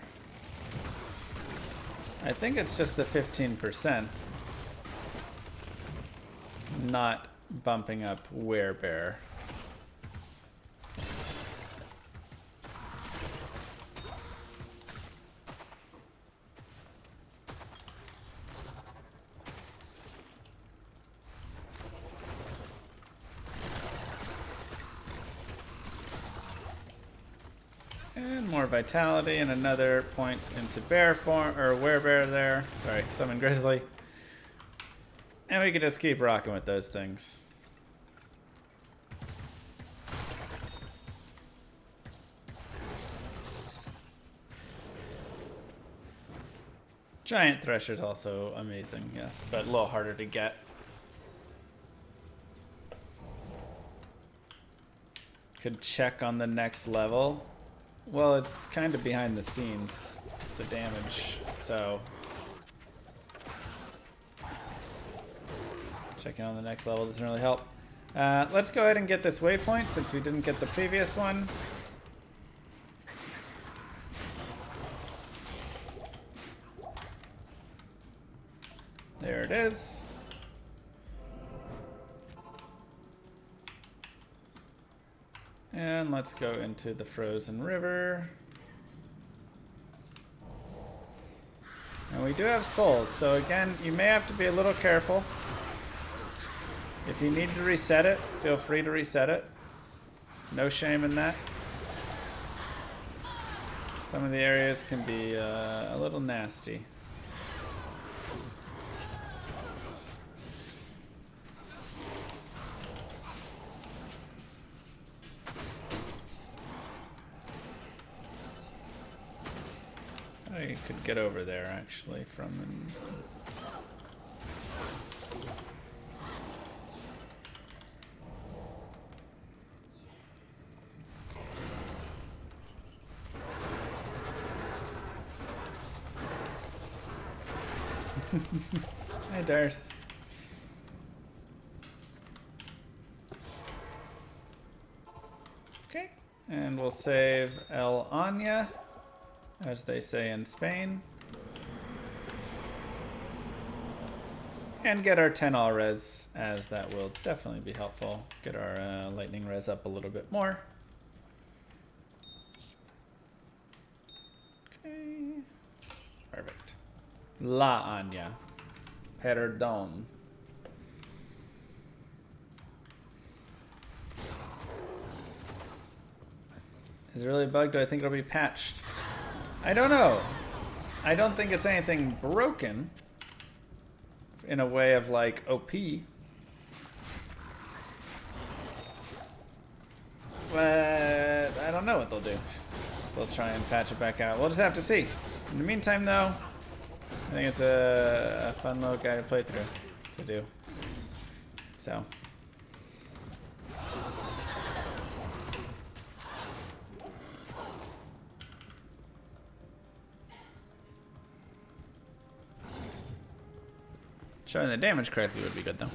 I think it's just the 15%. Not bumping up werebear. And more vitality and another point into bear form, or werebear there. Sorry, summon grizzly. And we can just keep rocking with those things. Giant Thresher is also amazing, yes, but a little harder to get. Could check on the next level. Well, it's kind of behind the scenes, the damage, so checking on the next level doesn't really help. Let's go ahead and get this waypoint since we didn't get the previous one. There it is. And let's go into the frozen river. And we do have souls, so again, you may have to be a little careful. If you need to reset it, feel free to reset it. No shame in that. Some of the areas can be a little nasty. I could get over there actually from Hi, Darce. Okay, and we'll save El Anya, as they say in Spain. And get our 10 all res, as that will definitely be helpful. Get our lightning res up a little bit more. Okay. Perfect. La Anya. Perdón. Is it really bugged? Do I think it'll be patched? I don't know. I don't think it's anything broken in a way of like OP. But I don't know what they'll do. They'll try and patch it back out. We'll just have to see. In the meantime, though, I think it's a fun little guy to play through to do. So. Showing the damage correctly would be good, though.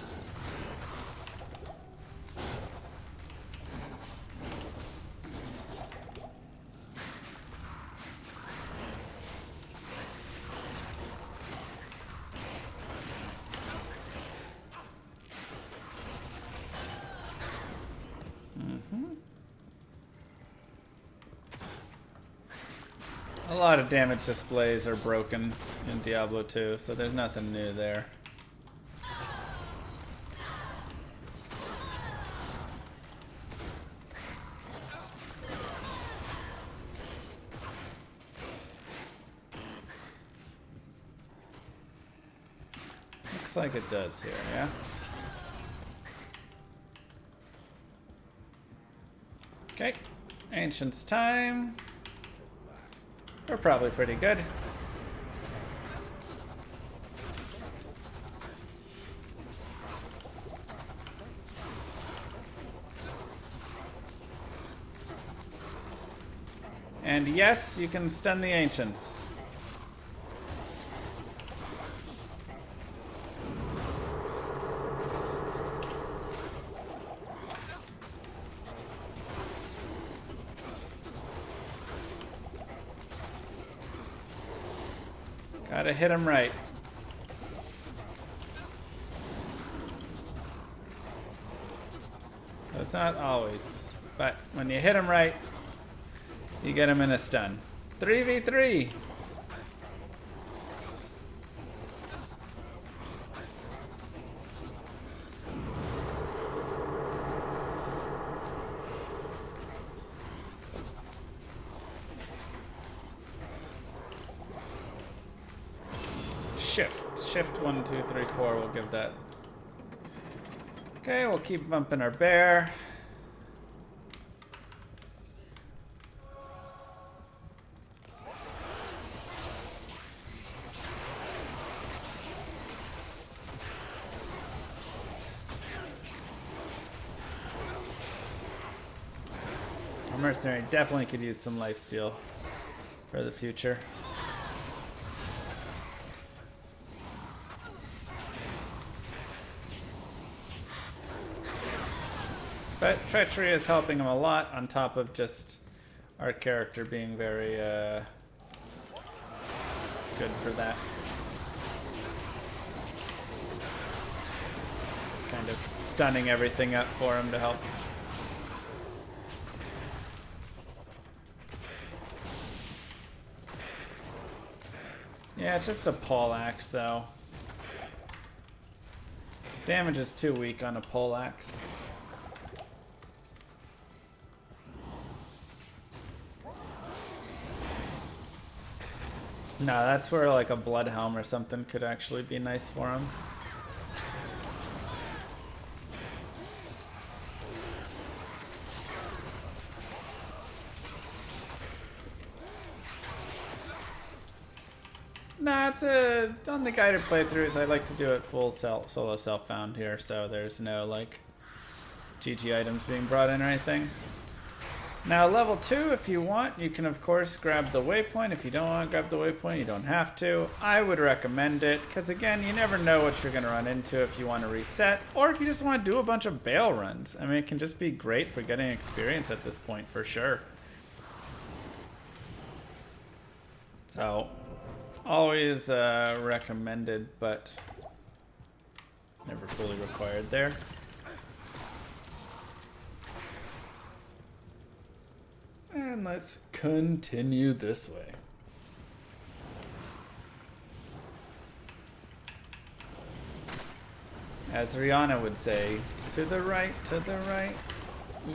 A lot of damage displays are broken in Diablo 2, so there's nothing new there. Looks like it does here, yeah? Okay. Ancient's time. We're probably pretty good. And yes, you can stun the ancients. Gotta hit him right. It's not always, but when you hit him right, you get him in a stun. 3v3. Shift 1, 2, 3, 4. We'll give that. Okay, we'll keep bumping our bear. Our mercenary definitely could use some lifesteal for the future. But treachery is helping him a lot, on top of just our character being very good for that. Kind of stunning everything up for him to help. Yeah, it's just a poleaxe though. Damage is too weak on a poleaxe. No, that's where like a blood helm or something could actually be nice for him. Nah, it's on the guided playthroughs. I like to do it full solo self-found here, so there's no like GG items being brought in or anything. Now level 2, if you want, you can of course grab the waypoint. If you don't want to grab the waypoint, you don't have to. I would recommend it, because again, you never know what you're going to run into if you want to reset, or if you just want to do a bunch of bail runs. I mean, it can just be great for getting experience at this point, for sure. So, always recommended, but never fully required there. And let's continue this way. As Rihanna would say, to the right, to the right. Ooh.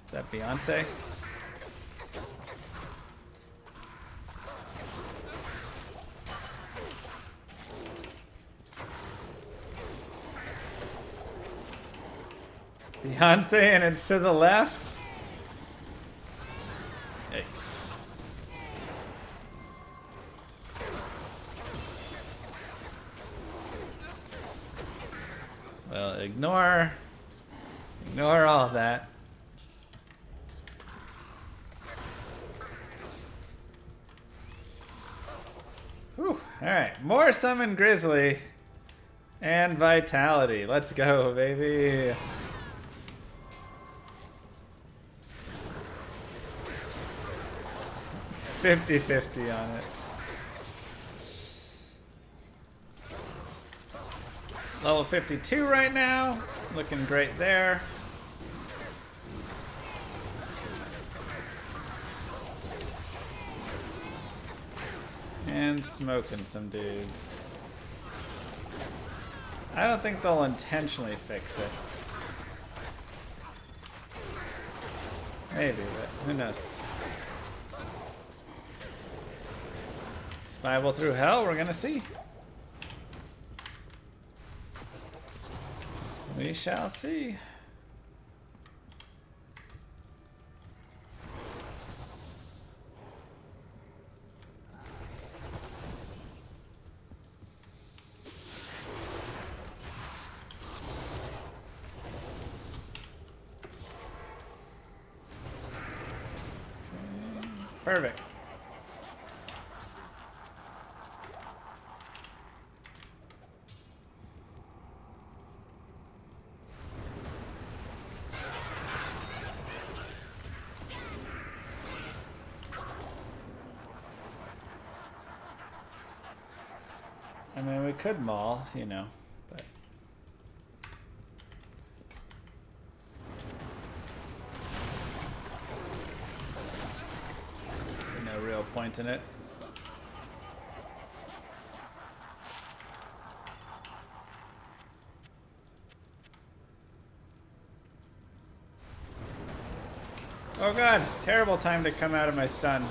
Is that Beyonce? Beyonce, and it's to the left? Yikes. Well, ignore all that. Whew. Alright, more Summon Grizzly and Vitality. Let's go, baby. 50-50 on it. Level 52 right now. Looking great there. And smoking some dudes. I don't think they'll intentionally fix it. Maybe, but who knows? Survival through hell, we're gonna see. We shall see. Perfect. I mean, we could maul, you know, but... There's no real point in it. Oh god, terrible time to come out of my stun.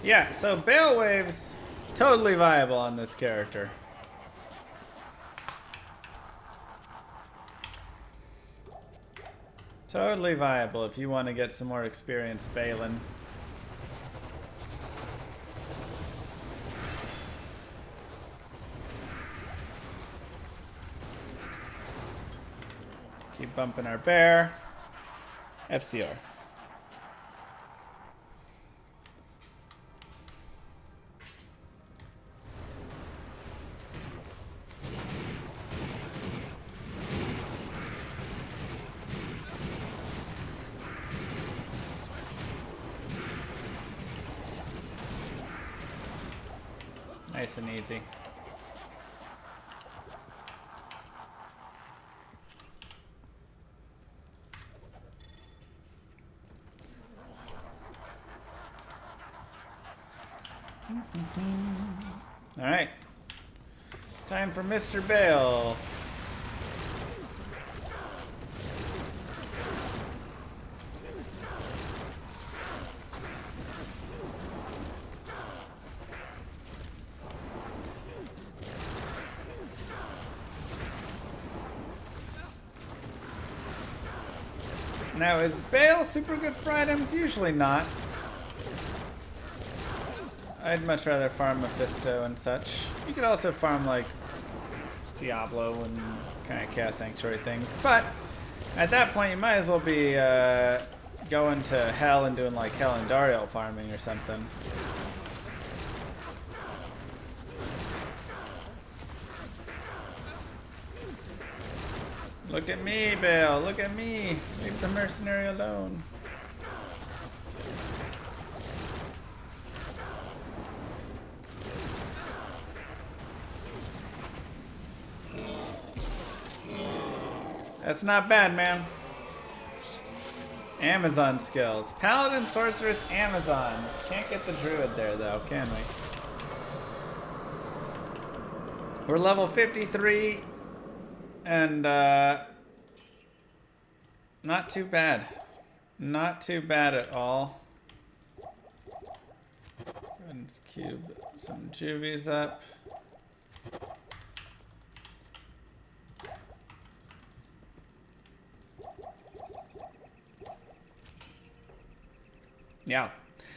Yeah, so Bale Wave's totally viable on this character. Totally viable if you want to get some more experience Balin. Keep bumping our bear. FCR. Nice and easy. All right. Time for Mr. Bale. Now, is Bale super good for items? Usually not. I'd much rather farm Mephisto and such. You could also farm, like, Diablo and kind of Chaos Sanctuary things. But at that point, you might as well be going to Hell and doing, like, Hell and Dariel farming or something. Look at me, Bale. Look at me. Leave the mercenary alone. That's not bad, man. Amazon skills. Paladin, Sorceress, Amazon. Can't get the Druid there, though, can we? We're level 53. And, not too bad. Not too bad at all. And cube some juvies up. Yeah.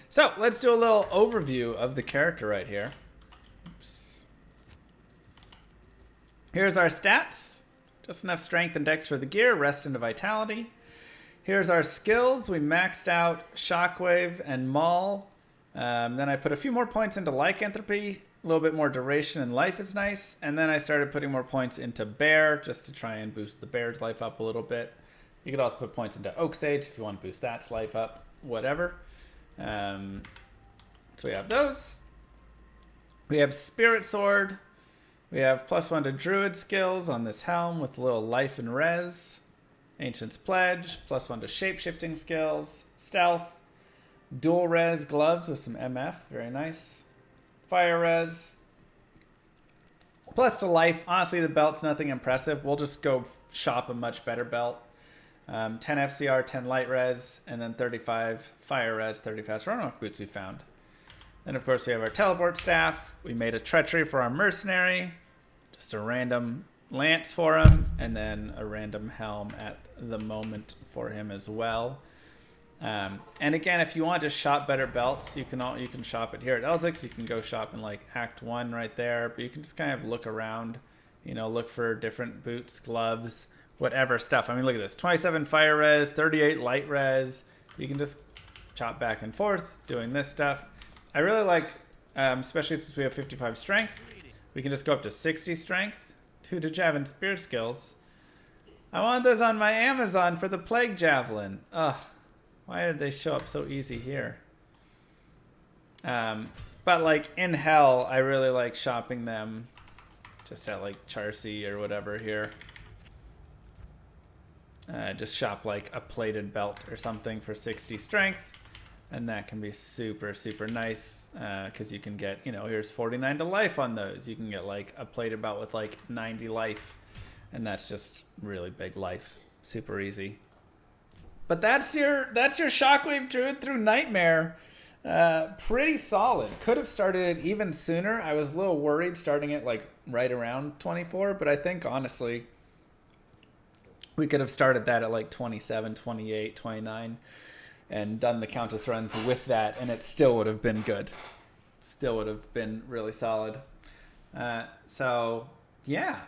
So, let's do a little overview of the character right here. Oops. Here's our stats. Just enough strength and dex for the gear, rest into vitality. Here's our skills. We maxed out Shockwave and Maul. Then I put a few more points into Lycanthropy. A little bit more duration and life is nice. And then I started putting more points into Bear just to try and boost the Bear's life up a little bit. You could also put points into Oak Sage if you want to boost that's life up, whatever. So we have those. We have Spirit Sword. We have +1 to Druid skills on this helm with a little life and res. Ancient's Pledge, +1 to shapeshifting skills. Stealth. Dual res gloves with some MF, very nice. Fire res. Plus to life, honestly, the belt's nothing impressive. We'll just go shop a much better belt. 10 FCR, 10 light res, and then 35 fire res, 30 fast Roanoke boots we found. Then, of course, we have our teleport staff. We made a treachery for our mercenary. Just a random lance for him, and then a random helm at the moment for him as well. And again, if you want to shop better belts, you can shop it here at Elzix. You can go shop in like Act 1 right there, but you can just kind of look around, you know, look for different boots, gloves, whatever stuff. I mean, look at this, 27 fire res, 38 light res. You can just chop back and forth doing this stuff. I really like, especially since we have 55 strength, we can just go up to 60 strength, 2 to javelin spear skills. I want those on my Amazon for the plague javelin. Ugh. Why did they show up so easy here? But like in hell, I really like shopping them just at like Charcy or whatever here. Just shop like a plated belt or something for 60 strength. And that can be super, super nice because you can get, you know, here's 49 to life on those. You can get like a plated belt with like 90 life. And that's just really big life. Super easy. But that's your Shockwave Druid through Nightmare. Pretty solid. Could have started it even sooner. I was a little worried starting it like right around 24, but I think honestly we could have started that at like 27, 28, 29 and done the Countess runs with that, and it still would have been good. Still would have been really solid. So yeah.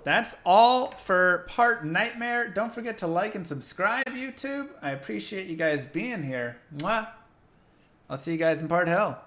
That's all for part Nightmare. Don't forget to like and subscribe, YouTube. I appreciate you guys being here. Mwah. I'll see you guys in part Hell.